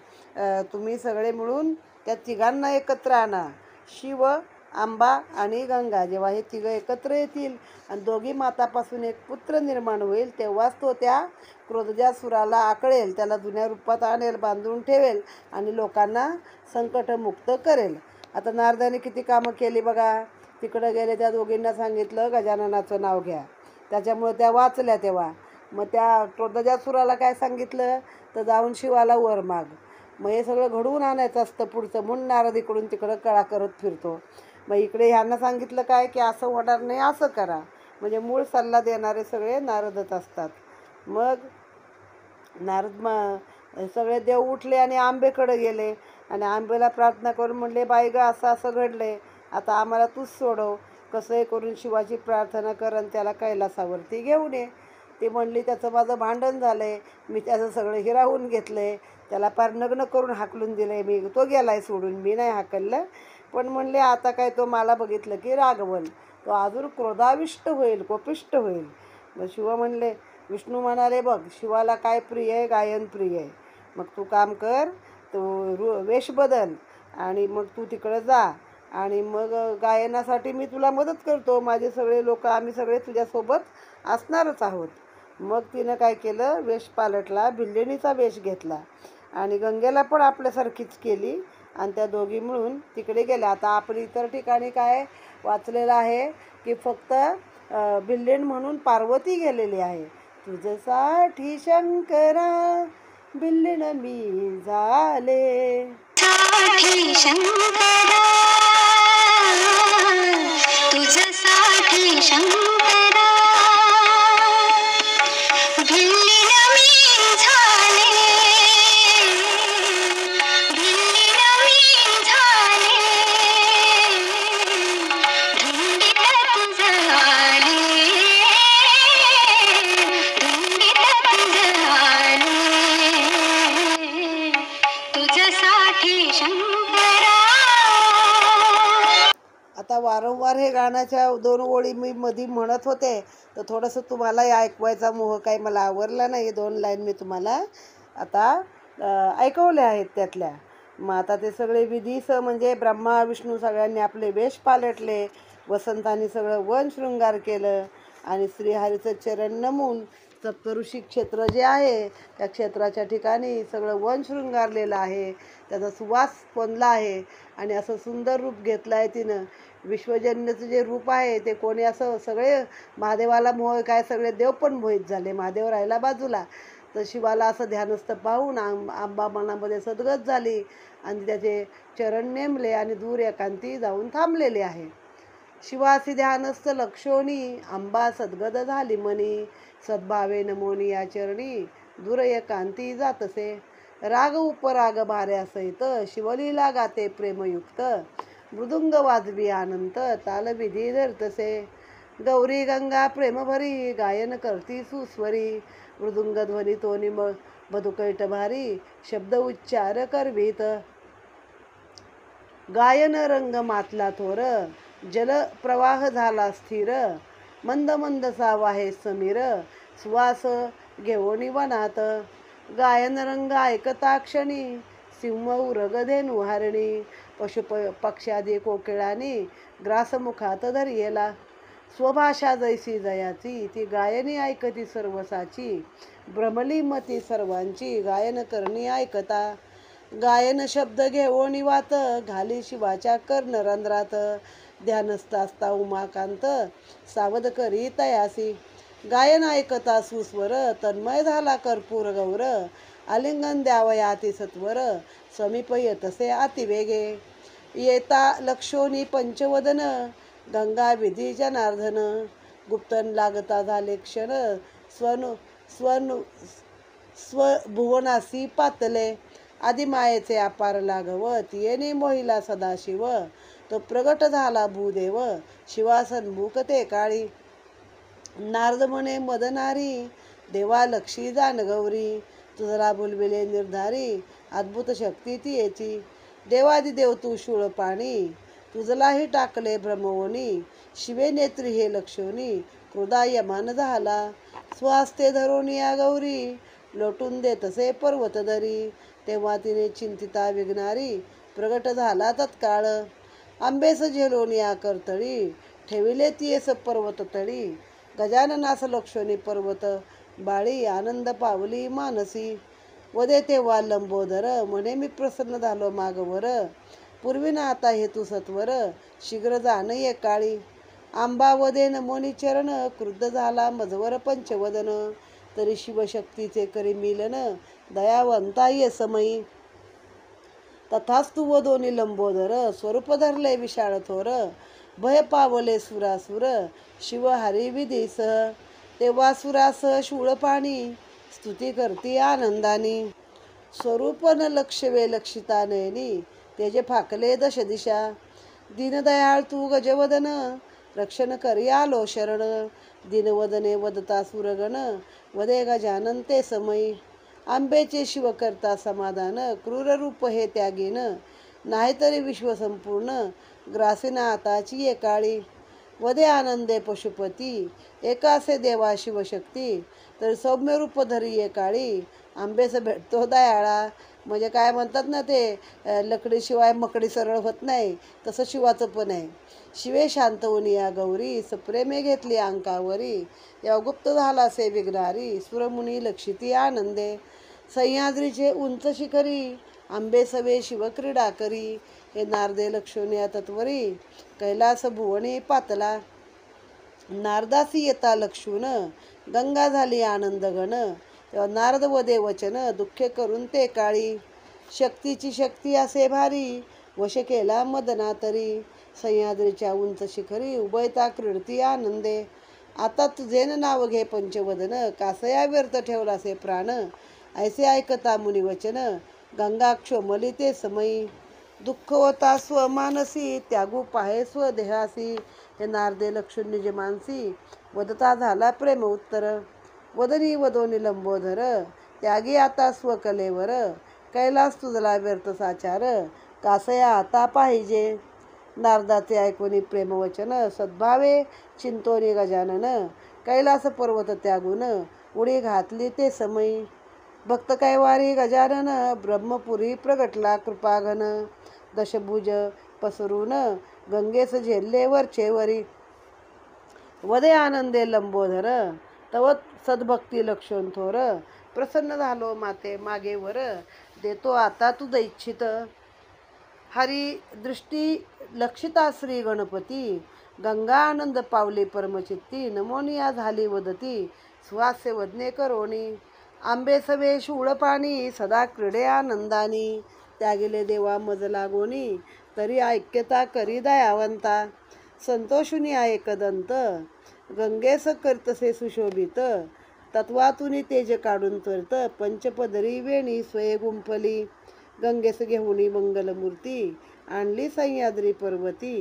तुम्ही सगळे मिळून त्या तिघांना एकत्र आणा, शिव आंबा आणि गंगा. जेव्हा हे तिघं एकत्र येतील आणि दोघी मातापासून एक पुत्र निर्माण होईल तेव्हाच तो त्या क्रोधजासुराला आकळेल, त्याला जुन्या रूपात आणेल, बांधून ठेवेल आणि लोकांना संकटमुक्त करेल. आता नारदाने किती कामं केली बघा. तिकडं गेले, त्या दोघींना सांगितलं गजाननाचं नाव घ्या, त्याच्यामुळे त्या वाचल्या. तेव्हा मग त्या क्रोधजासुराला काय सांगितलं तर जाऊन शिवाला वर माग, मग हे सगळं घडवून आणायचं असतं पुढचं, म्हणून नारद इकडून तिकडं कळा करत फिरतो. मग इकडे ह्यांना सांगितलं काय की असं होणार नाही, असं करा. म्हणजे मूळ सल्ला देणारे सगळे नारदच असतात. मग नारद सगळे देव उठले आणि आंबेकडे गेले आणि आंबेला प्रार्थना करून म्हणले, बाई ग असं असं घडले, आता आम्हाला तूच सोडव, कसंही करून शिवाची प्रार्थना कर आणि त्याला कैलासावरती घेऊन ये. ती म्हणली, त्याचं माझं भांडण झालं आहे, मी त्याचं सगळं हिरावून घेतलं आहे, त्याला पार नग्न करून हाकलून दिलं आहे मी, तो गेला आहे सोडून, मी नाही हाकललं. पण म्हणले आता काय तो मला बघितलं की रागवल, तो अजून क्रोधाविष्ट होईल, कोपिष्ट होईल. मग शिव म्हणले, विष्णू म्हणाले, बघ शिवाला काय प्रिय आहे, गायन प्रिय आहे. मग तू काम कर, तू वेश बदल आणि मग तू तिकडं जा आणि मग गायनासाठी मी तुला मदत करतो, माझे सगळे लोक आम्ही सगळे तुझ्यासोबत असणारच आहोत. मग तिनं काय केलं, वेश पालटला, भिल्लिणीचा वेश घेतला आणि गंगेला पण आपल्यासारखीच केली आणि त्या दोघी मिळून तिकडे गेल्या. आता आपण इतर ठिकाणी काय वाचलेलं आहे की फक्त भिल्लिण म्हणून पार्वती गेलेली आहे. तुझ्यासाठी शंकरा भिल्लिण मी झाले, तुझ्यासाठी शंकरा भिल्लिण मी झाले, भिल्लिण मी झाले, धुंडीत तुझं आले, धुंडीत तुझं आले, तुझ्यासाठी शंकरा. आता वारंवार हे गाण्याच्या 2 ओळी मी मधी म्हणत होते, तर थोडंसं तुम्हाला ऐकवायचा मोह काही मला आवरला नाही. 2 लाईन मी तुम्हाला आता ऐकवल्या आहेत त्यातल्या. मग आता ते सगळे विधीस म्हणजे ब्रह्मा विष्णू सगळ्यांनी आपले वेश पालटले, वसंतांनी सगळं वन शृंगार केलं आणि श्रीहरीचं चरण नमून सप्तऋषी क्षेत्र जे आहे त्या क्षेत्राच्या ठिकाणी सगळं वन शृंगारलेलं आहे, त्याचा सुवास स्पंदला आहे आणि असं सुंदर रूप घेतलं आहे तिनं. विश्वजन्यचं जे रूप आहे ते कोणी असं सगळे महादेवाला मोह काय सगळे देव पण मोहित झाले, महादेव राहिला बाजूला. तर शिवाला असं ध्यानस्थ पाहून आंबा मनामध्ये सद्गत झाली आणि त्याचे चरण नेमले आणि दूर एकांती जाऊन थांबलेले आहे. शिवासी ध्यानस्थ लक्षोनी आंबा सद्गत झाली मनी, सद्भावे नमोनी या चरणी दूर एकांती जातसे. राग उपराग भाऱ्या सहित शिवलीला गाते प्रेमयुक्त, मृदुंग वाजवी आनंद तालविधी धरतसे. गौरी गंगा प्रेमभरी गायन करती सुस्वरी, मृदुंग ध्वनी तोनी मधुकैट भारी शब्द उच्चार करवीत. गायन रंग मातला थोर जल प्रवाह झाला स्थिर, मंद मंद सावाहे समीर सुवास घेऊनी वनात. गायन रंग ऐकता क्षणी सिंह उरग धेनु हारणी, पशु पक्ष्यादी कोकिळानी ग्रासमुखात धरियेला. स्वभाषा जैसी जयाची ती गायनी ऐकती सर्वसाची, भ्रमली मती सर्वांची गायन करणी ऐकता. गायन शब्द घेऊनी वात घाली शिवाच्या कर्णरंध्रात, ध्यानस्थ असता उमाकांत सावध करी तयासी. गायन ऐकता सुस्वर तन्मय झाला कर्पूर गौर, आलिंगन द्यावयाती सत्वर समीप येतसे अतिवेगे. येता लक्षोनी पंचवदन गंगा विधी जनार्दन, गुप्तन लागता झाले क्षण स्वभुवनासी पातले. आदिमायेचे अपार लागवत येणे मोहिला सदाशिव, तो प्रगट झाला भूदेव शिवासन्मुख ते काळी. नारद म्हणे मदनारी देवा लक्षी जान गौरी, तुझला बोलविले निर्धारी अद्भुत शक्ती ती येची. देवादिदेव तू शूळपाणी तुझलाही टाकले भ्रमवनी, शिवे नेत्री हे लक्षोनी क्रोधा यमान झाला. स्वास्थे धरून या गौरी लोटून देतसे पर्वत दरी, तेव्हा तिने चिंतिता विघ्नारी प्रगट झाला तत्काळ. आंबेस झेलोन या करतळी ठेविले तियेस पर्वत तळी, गजाननास लक्षोनी पर्वत बाळी आनंद पावली मानसी. वदे तेव्हा लंबोदर म्हणे मी प्रसन्न झालो मागवर, पूर्वीना आता हेतू सत्वर शीघ्र जाण ये काळी. आंबा वदे नमोनी चरण क्रुद्ध झाला मजवर पंचवदन, तरी शिवशक्तीचे करी मिलन दयावंता ये समयी. तथास्तु वदोनी लंबोदर स्वरूप धरले विशाळ थोर भय पावले सुरासुर शिव हरी विधीस तेव्हा सुरास शूळ पाणी स्तुती करती आनंदानी स्वरूप न लक्षवे लक्षिता नयनी तेजे फाकले दश दिशा दीनदयाळ तू गजवदन रक्षण करी आलो शरण दिनवदने वदता सुरगण वदे गजानन ते समयी आंबेचे शिव करता समाधान क्रूर रूप हे त्यागीन नाहीतरी विश्व संपूर्ण ग्रासीना आताची एकाळी वदे आनंदे पशुपती एकासे देवा शिवशक्ती तर सौम्य रूप धरी एकाळी आंबेस भेटतो दयाळा. म्हणजे काय म्हणतात ना ते लकडीशिवाय मकडी सरळ होत नाही तसं शिवाचं पण आहे. शिवे शांत या गौरी सप्रेमे घेतली अंकावरी या गुप्त झाला से विघ्नारी सुरमुनी लक्षिती आनंदे सह्याद्रीचे उंच शिखरी आंबे सवे शिवक्रीडा करी हे नारदे लक्षणे तत्वरी कैलास भुवनी पातला नारदासी येता लक्षून गंगा झाली आनंदगण तेव्हा नारद वदे वचन दुःखे करून ते काळी शक्तीची शक्ती असे भारी वश केला मदना तरी सह्याद्रीच्या उंच शिखरी उभयता क्रीडती आनंदे आता तुझेन नाव घे पंचवदन कासया व्यर्थ ठेवलासे प्राण ऐसे ऐकता मुनिवचन गंगा क्षोमली ते समयी दुःख होता स्वमानसी त्यागू पाहे स्वदेहासी हे नारदे लक्षून निज मानसी वदता झाला प्रेम उत्तर वदनी वदोनी लंबोदर त्यागी आता स्वकलेवर कैलास तुझला व्यर्थ साचार कासया आता पाहिजे नारदाचे ऐकूनी प्रेमवचन सद्भावे चिंतोनी गजानन कैलास पर्वत त्यागून उडी घातली ते समयी भक्त कैवारी गजानन ब्रह्मपुरी प्रगटला कृपाघन दशभुज पसरून गंगेस झेलले वरचेवरी वदे आनंदे लंबोदर तव सद्भक्ती लक्षण थोर प्रसन्न झालो माते मागेवर देतो आता तुझ इच्छित हरी दृष्टी लक्षिता श्री गणपती गंगा आनंद पावली परमचित्ती नमोनिया झाली वदती सुहास्य वदने करोनी आंबे सवे शूळ पाणी सदा क्रीडे आनंदानी त्यागिले देवा मज लागोनी तरी ऐक्यता करी दयावंता संतोषुनी एकदंत गंगेस करतसे सुशोभित तत्वातुनी तेज काढून त्वरित पंचपदरी वेणी स्वये गुंफली गंगेस घेऊनी मंगलमूर्ती आणली सह्याद्री पर्वती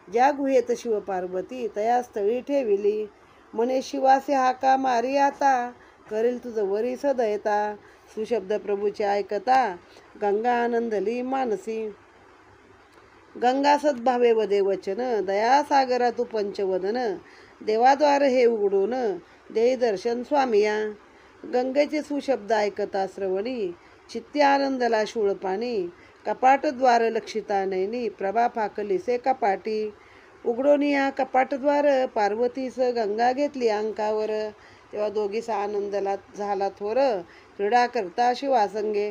ज्या गुहेत शिवपार्वती तया स्थळी ठेविली म्हणे शिवासे हाका मारी आता करेल तुझ वरी सदयता सुशब्द प्रभूचे ऐकता गंगा आनंदली मानसी गंगा सद्भावे वदे वचन दया सागरा तू पंचवदन देवाद्वार हे उघडून देई दर्शन स्वामिया गंगेचे सुशब्द ऐकता श्रवणी चित्ती आनंदला शूळ पाणी कपाटद्वार लक्षिता नयनी प्रभा फाकलीसे कपाटी उघडोनिया कपाटद्वार पार्वतीस गंगा घेतली अंकावर तेव्हा दोघीचा आनंदला झाला थोर क्रीडा करता शिवासंगे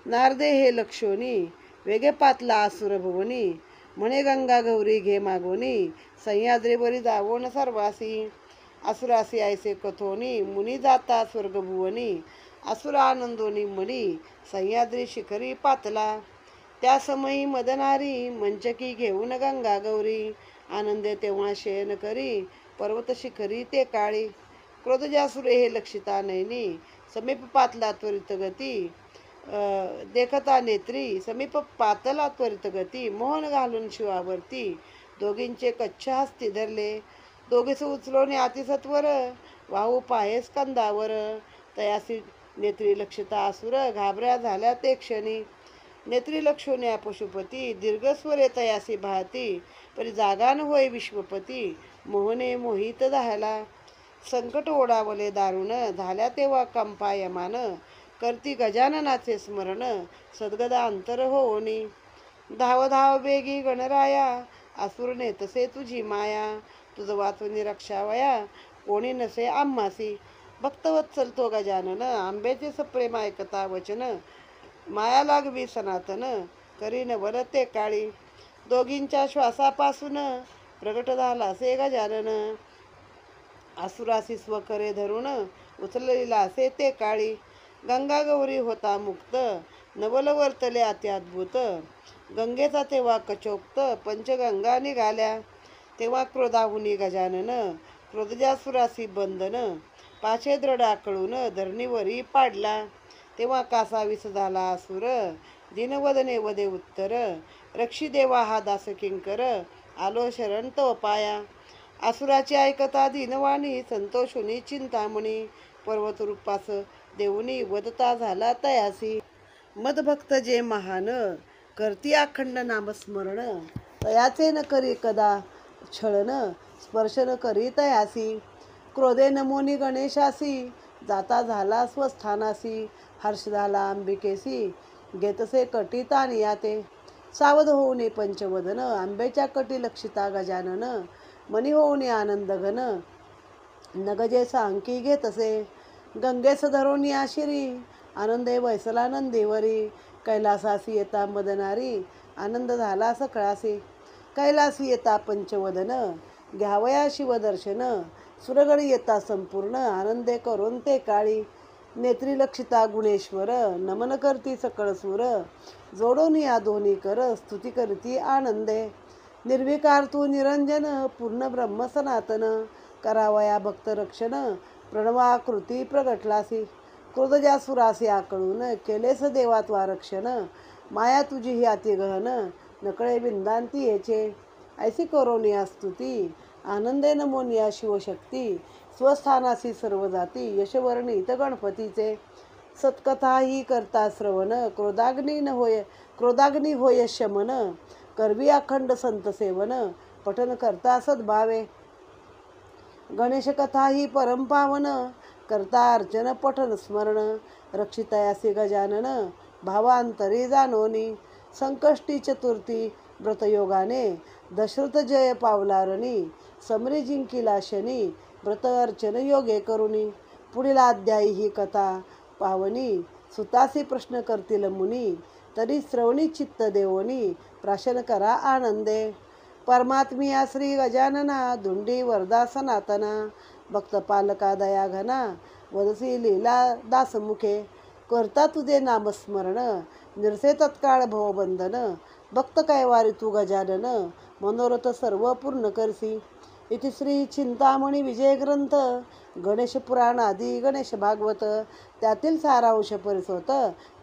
नारदे हे लक्षोनी वेगे पातला आसुर भुवनी म्हणे गंगा गौरी घे मागोनी सह्याद्रीवरी जावोन सर्वासी असुरासी ऐसे कथोनी मुनी जाता स्वर्गभुवनी असुर आनंदोनी मनी सह्याद्री शिखरी पातला त्या समयी मदनारी मंचकी घेऊन गंगा गौरी आनंदे तेव्हा शयन करी पर्वत शिखरी ते काळी क्रोधजासुरे हे लक्षिता नयनी समीप पातला त्वरित गती देखता नेत्री समीप पातला त्वरित गती मोहन घालून शिवावरती दोघींचे कच्छ हस्ती धरले दोघीस उचलोने अतिसत्वर वाहू पाहे स्कंदावर तयासी नेत्री लक्षिता असुर घाबऱ्या झाल्या ते क्षणी नेत्री लक्षोन्या पशुपती दीर्घस्वरे तयासी भाती परी जागान होय विश्वपती मोहने मोहित झाला संकट ओढावले दारुण झाल्या तेव्हा कंपायमान करती गजाननाचे स्मरण सद्गदा अंतर होनी धाव धाव बेगी गणराया असुरने तसे तुझी माया तुझ वाचून रक्षावया कोणी नसे आम्हासी भक्तवत्सल तो गजानन आंबेचे सप्रेम ऐकता वचन माया लागवी सनातन करीन वरते काळी दोघींच्या श्वासापासून प्रगट झाला से गजानन असुरासी स्वकरे धरून उचललेला असे ते काळी गंगा गौरी होता मुक्त नवल वर्तले अति अद्भुत. गंगेचा तेव्हा कचोक्त पंचगंगा निघाल्या. तेव्हा क्रोधाहुनी गजानन क्रोधजासुरासी बंधन. पाचे दृढ आकळून धरणीवरी पाडला. तेव्हा कासावीस झाला असुर दिनवदने वदे उत्तर. रक्षी देवा हा दास किंकर आलो शरण तव पाया. असुराची ऐकता दीनवाणी संतोषुनी चिंतामणी. पर्वत रूपास देऊनी वदता झाला तयासी. मदभक्त जे महान करती अखंड नामस्मरण. तयाचे न करी कदा छळन स्पर्श न करी तयासी. क्रोधे नमोनी गणेशासी जाता झाला स्वस्थानासी. हर्ष झाला अंबिकेसी घेतसे कटी तानिया ते. सावध होऊनी पंचवदन आंब्याच्या कटी लक्षिता गजानन. मनी होऊनी आनंद घन नगजे सांकी घेतसे. गंगेस धरोनी आशिरी आनंदे वैसला नंदीवरी. कैलासासी येता मदनारी आनंद झाला सकळासी. कैलासी येता पंचवदन घ्यावया शिवदर्शन. सुरगणी येता संपूर्ण आनंदे करून ते काळी. नेत्री लक्षिता गुणेश्वर नमन करती सकळ सूर. जोडून या दोन्ही कर स्तुती करती आनंदे. निर्विकार तू निरंजन पूर्ण ब्रह्म सनातन. करावया भक्त रक्षण प्रणवाकृती प्रगटलासी. क्रोधजासुरासी आकळून केलेस देवात्वा रक्षण. माया तुझी ही अतिगहन नकळे विंदांती येचे. ऐसी करोनिया स्तुती आनंदे नमोनिया शिवशक्ती. स्वस्थानासी सर्व जाती यशवर्णित गणपतीचे. सत्कथा ही करता श्रवण क्रोधाग्नी होय शमन. करवी अखंड संत सेवन पठन करता सद्भावे. गणेश कथा ही परमपावन करता अर्चन पठन स्मरण. रक्षितयासी गजानन भावांतरी जाणोनी. संकष्टी चतुर्थी व्रतयोगाने दशरथ जय पावलारणी. समरी जिंकिला शनी व्रत अर्चन योगे करुणी. पुढील अध्यायी ही कथा पावनी सुतासी प्रश्न करतील मुनी. तरी श्रवणी चित्त देवनी प्राशन करा आनंदे. परमात्मिया श्री गजानना धुंडी वरदा सनातना. भक्त पालका दया घना वदसी लीला दासमुखे. करता तुझे नामस्मरण निरसे तत्काळ भवबंधन. भक्त कैवारी तू गजानन मनोरथ सर्व पूर्ण करसी. इति श्री चिंतामणी विजय ग्रंथ गणेश पुराण आदी गणेश भागवत त्यातील सारांश परिसोत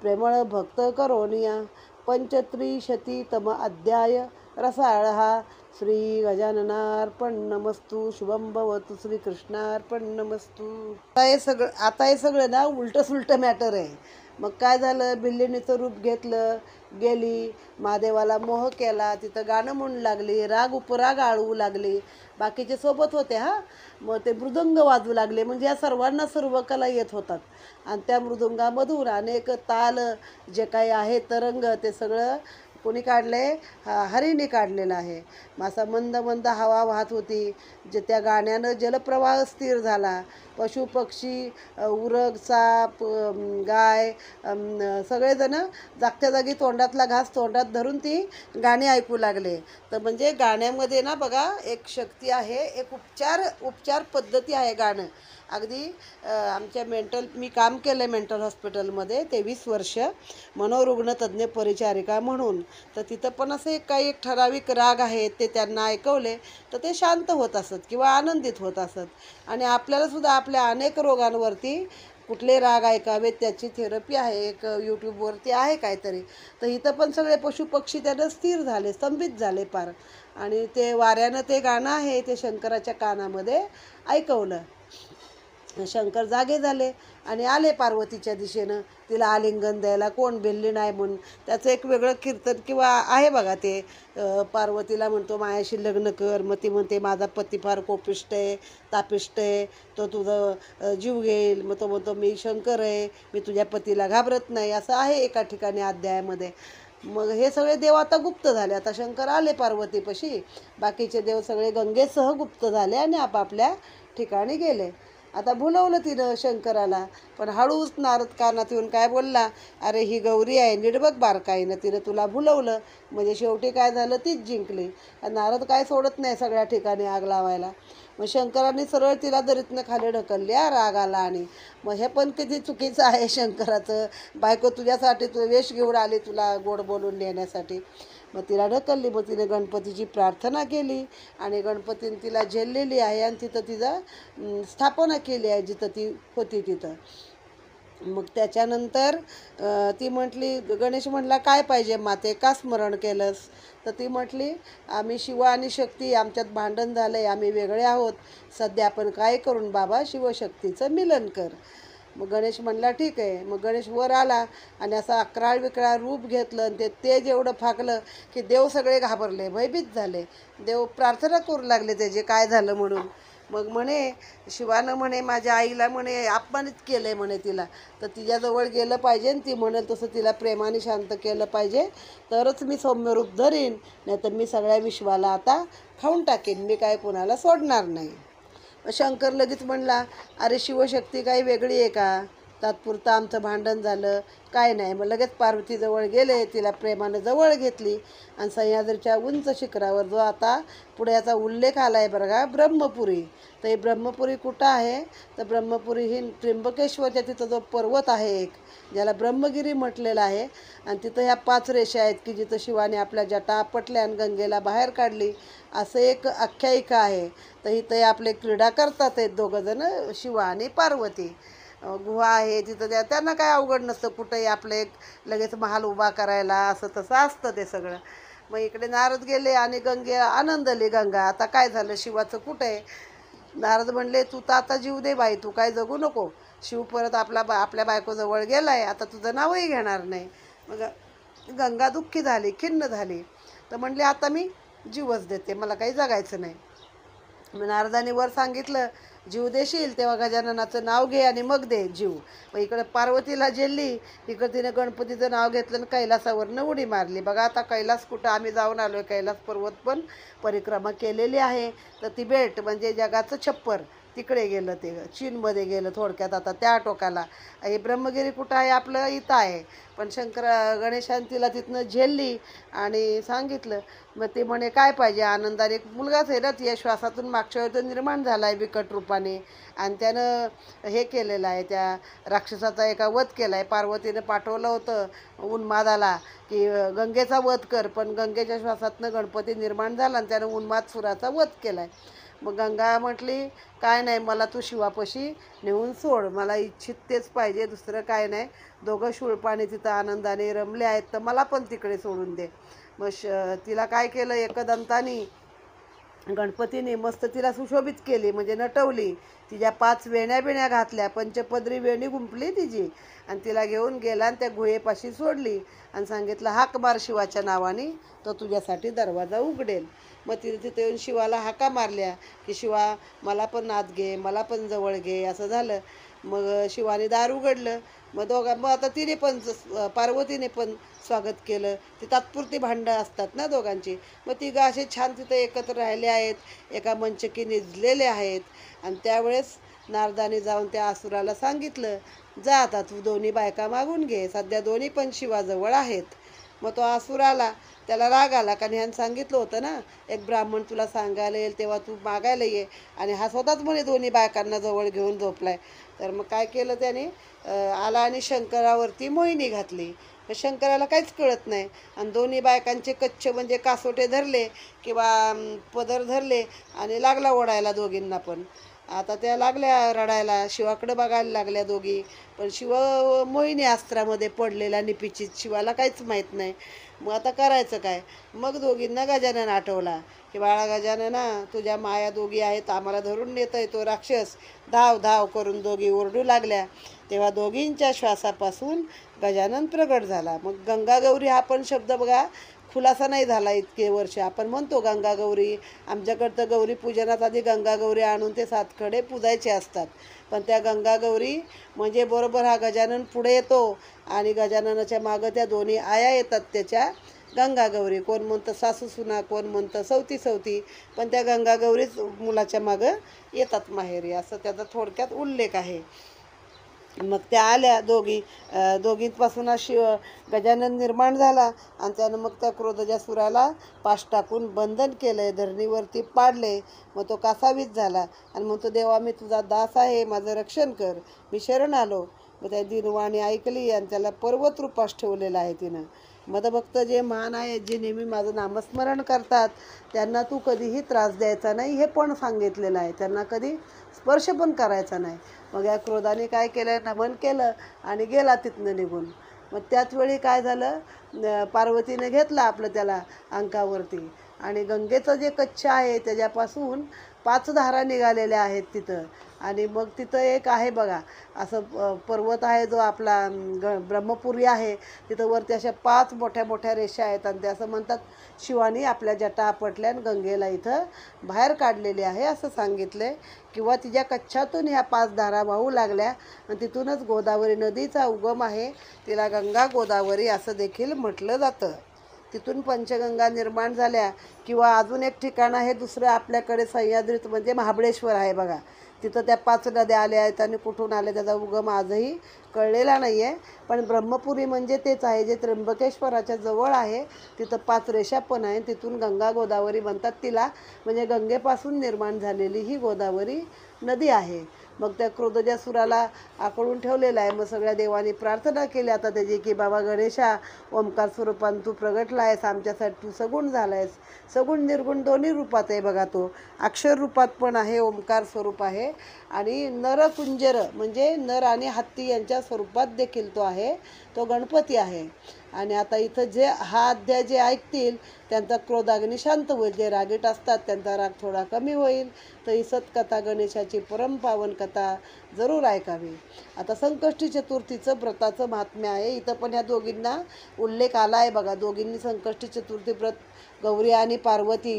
प्रेमळ भक्त करोनिया. पंचत्रिशतीतम अध्याय रसाळहा. श्री गजाननार्पण नमस्तु. शुभम भवतु. श्री कृष्णार्पण नमस्तु. आता हे सगळं ना उलटं सुलटं मॅटर आहे. मग काय झालं, बिल्लिणीचं रूप घेतलं, गेली महादेवाला मोह केला, तिथं गाणं म्हणू लागली, राग उपराग आळवू लागली. बाकीचे सोबत होते मग ते मृदंग वाजवू लागले. म्हणजे या सर्वांना सर्व कला येत होतात आणि त्या मृदंगामधून अनेक ताल जे काही आहे तरंग ते सगळं कोणी काढले, हरीने काढलेलं आहे. मासा मंद मंद हवा वाहत होती. जे त्या गाण्यानं जलप्रवाह स्थिर झाला. पशु पक्षी उरग साप गाय सगळेजण जागच्या जागी तोंडातला घास तोंडात धरून ती गाणी ऐकू लागले. तर म्हणजे गाण्यामध्ये ना बघा एक शक्ती आहे, एक उपचार पद्धती आहे गाणं. अगदी आमच्या मी काम केलं आहे मेंटल हॉस्पिटलमध्ये 23 वर्ष मनोरुग्ण तज्ज्ञ परिचारिका म्हणून. तर तिथं पण असे काही ठराविक राग आहेत ते त्यांना ऐकवले तर ते शांत होत असत किंवा आनंदित होत असत. आणि आपल्यालासुद्धा आपल्या अनेक रोगांवरती कुठले राग ऐकावेत त्याची थेरपी आहे, एक यूट्यूबवरती आहे काहीतरी. तर इथं पण सगळे पशुपक्षी त्यानं स्थिर झाले, स्तंभित झाले पार. आणि ते वाऱ्यानं ते गाणं आहे ते शंकराच्या कानामध्ये ऐकवलं. शंकर जागे झाले आणि आले पार्वतीच्या दिशेनं तिला आलिंगन द्यायला. कोण बेल्ली नाही म्हणून त्याचं एक वेगळं कीर्तन किंवा आहे बघा ते. पार्वतीला म्हणतो मायाशी लग्न कर, मग ती म्हणते माझा पती फार कोपिष्ट आहे, तापिष्ट आहे, तो तुझं जीव घेईल. मग तो म्हणतो मी शंकर आहे, मी तुझ्या पतीला घाबरत नाही. असं आहे एका ठिकाणी अध्यायामध्ये. मग हे सगळे देव आता गुप्त झाले. आता शंकर आले पार्वतीपाशी, बाकीचे देव सगळे गंगेसह गुप्त झाले आणि आपापल्या ठिकाणी गेले. आता भुलवलं तिनं शंकराला, पण हळूच नारद कानात येऊन काय बोलला, अरे ही गौरी आहे, नीट बारकाईनं, तिनं तुला भुलवलं. म्हणजे शेवटी काय झालं, तीच जिंकली. आणि नारद काय सोडत नाही सगळ्या ठिकाणी आग लावायला. मग शंकरांनी सरळ तिला दरीतनं खाली ढकलली, राग आला. आणि मग हे पण किती चुकीचं आहे शंकराचं, बायको तुझ्यासाठी तू वेश घेऊन आली तुला गोड बोलून नेण्यासाठी. मग तिला ढकलली. मग तिने गणपतीची प्रार्थना केली आणि गणपतीने तिला झेललेली आहे आणि तिथं तिचं स्थापना केली आहे जिथं ती होती तिथं. मग त्याच्यानंतर ती म्हटली, गणेश म्हटला काय पाहिजे माते, का स्मरण केलंस? तर ती म्हटली, आम्ही शिव आणि शक्ती आमच्यात भांडण झालं आहे, आम्ही वेगळे आहोत सध्या, आपण काय करून बाबा शिवशक्तीचं मिलन कर. मग गणेश म्हणला ठीक आहे. मग गणेश वर आला आणि असं अकराळ विकराळ रूप घेतलं आणि ते तेज एवढं फाकलं की देव सगळे घाबरले, भयभीत झाले. देव प्रार्थना करू लागले त्याचे काय झालं म्हणून. मग म्हणे शिवानं म्हणे माझ्या आईला म्हणे अपमानित केलं आहे म्हणे तिला, तर तिच्याजवळ गेलं पाहिजे आणि ती म्हणेल तसं तिला प्रेमाने शांत केलं पाहिजे, तरच मी सौम्य रूप धरीन, नाही तर मी सगळ्या विश्वाला आता खाऊन टाकेन, मी काय कुणाला सोडणार नाही. शंकर लगेच म्हणला, अरे शिवशक्ती काही वेगळी आहे का, तात्पुरतं आमचं भांडण झालं काय नाही. मग लगेच पार्वतीजवळ गेले, तिला प्रेमानं जवळ घेतली आणि सह्याद्रीच्या उंच शिखरावर जो आता पुढे याचा उल्लेख आला आहे बरं का, ब्रह्मपुरी. तर ही ब्रह्मपुरी कुठं आहे, तर ब्रह्मपुरी ही त्र्यंबकेश्वरच्या तिथं जो पर्वत आहे एक, ज्याला ब्रह्मगिरी म्हटलेलं आहे, आणि तिथं ह्या 5 रेषा आहेत की जिथं शिवाने आपल्या जटा आपटल्या आणि गंगेला बाहेर काढली, असं एक आख्यायिका आहे. तर इथं आपले क्रीडा करतात आहेत दोघंजणं, शिव आणि पार्वती. गुहा आहे तिथं, त्यांना काय अवघड नसतं कुठंही आपलं एक लगेच महाल उभा करायला, असं तसं असतं ते सगळं. मग इकडे नारद गेले आणि गंगे आनंदली गंगा, आता काय झालं शिवाचं कुठं आहे. नारद म्हणले तू तर आता जीव दे बाई, तू काय जगू नको, शिव परत आपल्या बायकोजवळ गेला आहे, आता तुझं नावही घेणार नाही. मग गंगा दुःखी झाली, खिन्न झाली, तर म्हणले आता मी जीवच देते, मला काही जगायचं नाही. मग नारदाने वर सांगितलं, जीव देशील तेव्हा गजाननाचं नाव घे आणि मग दे जीव. मग इकडं पार्वतीला झेलली, इकडं तिने गणपतीचं नाव घेतलं आणि कैलासावरनं उडी मारली. बघा आता कैलास कुठं, आम्ही जाऊन आलो आहे, कैलास पर्वत पण परिक्रमा केलेली आहे. तर तिबेट म्हणजे जगाचं छप्पर, तिकडे गेलं, ते चीनमध्ये गेलं थोडक्यात आता त्या टोकाला. हे ब्रह्मगिरी कुठं आहे, आपलं इथं आहे. पण गणेशाने तिला तिथनं झेलली आणि सांगितलं. मग ते म्हणे काय पाहिजे, आनंदाने, एक मुलगाच आहे ना, या श्वासातून मागच्या वेळी तो निर्माण झाला आहे बिकट रूपाने, आणि त्यानं हे केलेलं आहे, त्या राक्षसाचा एका वध केला आहे. पार्वतीनं पाठवलं होतं उन्मादाला की गंगेचा वध कर, पण गंगेच्या श्वासातनं गणपती निर्माण झाला आणि त्यानं उन्माद सुराचा वध केला आहे. मग गंगा म्हटली काय नाही, मला तू शिवापाशी नेऊन सोड, मला इच्छित तेच पाहिजे, दुसरं काय नाही. दोघं शूळपाणी तिथं आनंदाने रमले आहेत, तर मला पण तिकडे सोडून दे. मग तिला काय केलं, एकदंतानी गणपतीने मस्त तिला सुशोभित केली, म्हणजे नटवली. तिच्या 5 वेण्या बिण्या घातल्या, पंचपदरी वेणी गुंपली तिची, आणि तिला घेऊन गेला आणि त्या गुहेपाशी सोडली आणि सांगितलं हाक मार शिवाच्या नावाने, तो तुझ्यासाठी दरवाजा उघडेल. मग तिथे येऊन शिवाला हाका मारल्या की शिवा मला पण नाद घे, मला पण जवळ घे, असं झालं. मग शिवाने दार उघडलं. मग आता तिने पण पार्वतीने पण स्वागत केलं. ती तात्पुरती भांडं असतात ना दोघांची. मग तिघं असे छान तिथं एकत्र राहिले आहेत, एका मंचकी निजलेले आहेत. आणि त्यावेळेस नारदाने जाऊन त्या असुराला सांगितलं, जा आता तू दोन्ही बायका मागून घे, सध्या दोन्ही पण शिवाजवळ आहेत. मग तो असुर आला, त्याला राग आला, कारण ह्यानं सांगितलं होतं ना एक ब्राह्मण तुला सांगायला येईल तेव्हा तू मागायला ये, आणि हा स्वतःच म्हणे दोन्ही बायकांना जवळ घेऊन झोपलाय. तर मग काय केलं त्याने, आला आणि शंकरावरती मोहिनी घातली. शंकराला काहीच कळत नाही, आणि दोन्ही बायकांचे कच्छ म्हणजे कासोटे धरले किंवा पदर धरले आणि लागला ओढायला दोघींना पण. आता त्या लागल्या रडायला, शिवाकडं बघायला लागल्या दोघी. पण शिव मोहिनी अस्त्रामध्ये पडलेला निपिचित, शिवाला काहीच माहीत नाही. मग आता करायचं काय. मग दोघींना गजानन आठवला की बाळा गजानना, तुझ्या माया दोघी आहेत, आम्हाला धरून नेतोय तो राक्षस, धाव धाव करून दोघी ओरडू लागल्या. तेव्हा दोघींच्या श्वासापासून गजानन प्रगट झाला. मग गंगागौरी हा पण शब्द बघा खुलासा नाही झाला इतके वर्ष. आपण म्हणतो गंगागौरी, आमच्याकडं तर गौरी पूजनात आधी गंगागौरी आणून ते 7 खडे पुजायचे असतात. पण त्या गंगागौरी म्हणजे बरोबर हा गजानन पुढे येतो आणि गजाननाच्या मागं त्या दोन्ही आया येतात त्याच्या, गंगागौरी, कोण म्हणतं सासू सुना, कोण म्हणतं सवती सवती, पण त्या गंगागौरीच मुलाच्या मागं येतात माहेरी, असं त्याचा थोडक्यात उल्लेख आहे. मग त्या आल्या दोघींपासून गजानन निर्माण झाला आणि त्यानं मग त्या क्रोधजासुराला पाश टाकून बंधन केलंय, धरणीवरती पाडले. मग तो कासावीस झाला आणि म्हणतो, देवा मी तुझा दास आहे, माझं रक्षण कर, मी शरण आलो. मग त्या दिनवाणी ऐकली आणि त्याला पर्वत रूपास ठेवलेलं आहे तिनं. मदभक्त जे महान आहेत, जे नेहमी माझं नामस्मरण करतात, त्यांना तू कधीही त्रास द्यायचा नाही हे पण सांगितलेलं आहे. त्यांना कधी स्पर्श पण करायचा नाही. मग या क्रोधाने काय केलं, नमन केलं आणि गेला तिथनं निघून. मग त्याच वेळी काय झालं, पार्वतीने घेतलं आपलं त्याला अंकावरती आणि गंगेचं जे कच्छ आहे त्याच्यापासून 5 धारा निघालेल्या आहेत तिथं. आणि मग तिथं एक आहे बघा, असं पर्वत आहे जो आपला ब्रह्मपुरी आहे, तिथं वरती अशा 5 मोठ्या मोठ्या रेषा आहेत आणि ते असं म्हणतात शिवानी आपल्या जटा आपटल्या आणि गंगेला इथं बाहेर काढलेली आहे असं सांगितलं. किंवा तिच्या कच्छातून ह्या 5 धारा वाहू लागल्या आणि तिथूनच गोदावरी नदीचा उगम आहे. तिला गंगा गोदावरी असं देखील म्हटलं जातं. तिथून पंचगंगा निर्माण झाल्या. किंवा अजून एक ठिकाण आहे दुसरं आपल्याकडे सह्याद्रीत, म्हणजे महाबळेश्वर आहे बघा, तिथं त्या 5 नद्या आल्या आहेत आणि कुठून आल्या त्याचा उगम आजही कळलेला नाही आहे. पण ब्रह्मपुरी म्हणजे तेच आहे जे त्र्यंबकेश्वराच्या जवळ आहे. तिथं 5 रेषा पण आहे, तिथून गंगा गोदावरी म्हणतात तिला, म्हणजे गंगेपासून निर्माण झालेली ही गोदावरी नदी आहे. मग त्या क्रोधजासुराला आकडून ठेवलेला आहे. मग सगळ्या देवांनी प्रार्थना केली आता त्याची, की बाबा गणेशा, ओंकार स्वरूपान तू प्रगटला आहेस, आमच्यासाठी तू सगुण झाला आहेस. सगुण निर्गुण दोन्ही रूपात आहे बघा, तो अक्षर रूपात पण आहे, ओंकार स्वरूप आहे, आणि नरकुंजर म्हणजे नर आणि हत्ती यांच्या स्वरूपात देखील तो आहे, तो गणपती आहे. आणि आता इथं जे हा अध्याय जे ऐकतील त्यांचा क्रोधाग्नी शांत होईल, जे रागीट असतात त्यांचा राग थोडा कमी होईल. तर ही सतकथा गणेशाची परमपावन कथा जरूर ऐकावी. आता संकष्टी चतुर्थीचं व्रताचं महात्म्य आहे. इथं पण ह्या दोघींना उल्लेख आला आहे बघा, दोघींनी संकष्टी चतुर्थी व्रत, गौरी आणि पार्वती,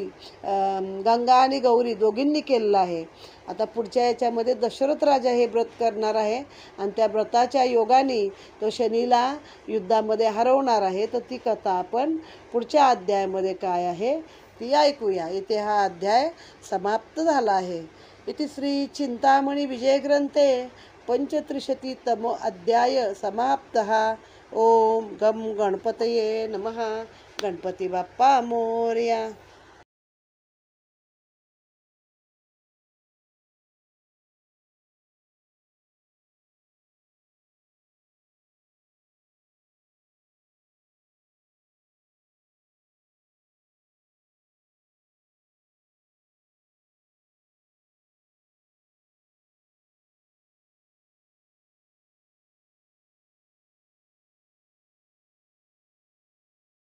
गंगा आणि गौरी दोघींनी केलेलं आहे. आता पुढच्या याच्यामध्ये दशरथ राजा हे व्रत करणार आहे आणि त्या व्रताच्या योगाने तो शनीला युद्धामध्ये हरवणार आहे. तर ती कथा आपण पुढच्या अध्यायामध्ये काय आहे ती ऐकूया. इथे हा अध्याय समाप्त झाला आहे. इति श्री चिंतामणी विजय ग्रंथे पंचत्रिशतितमो अध्याय समाप्तः. ओम गम गणपतये नमः. गणपती बाप्पा मोरया.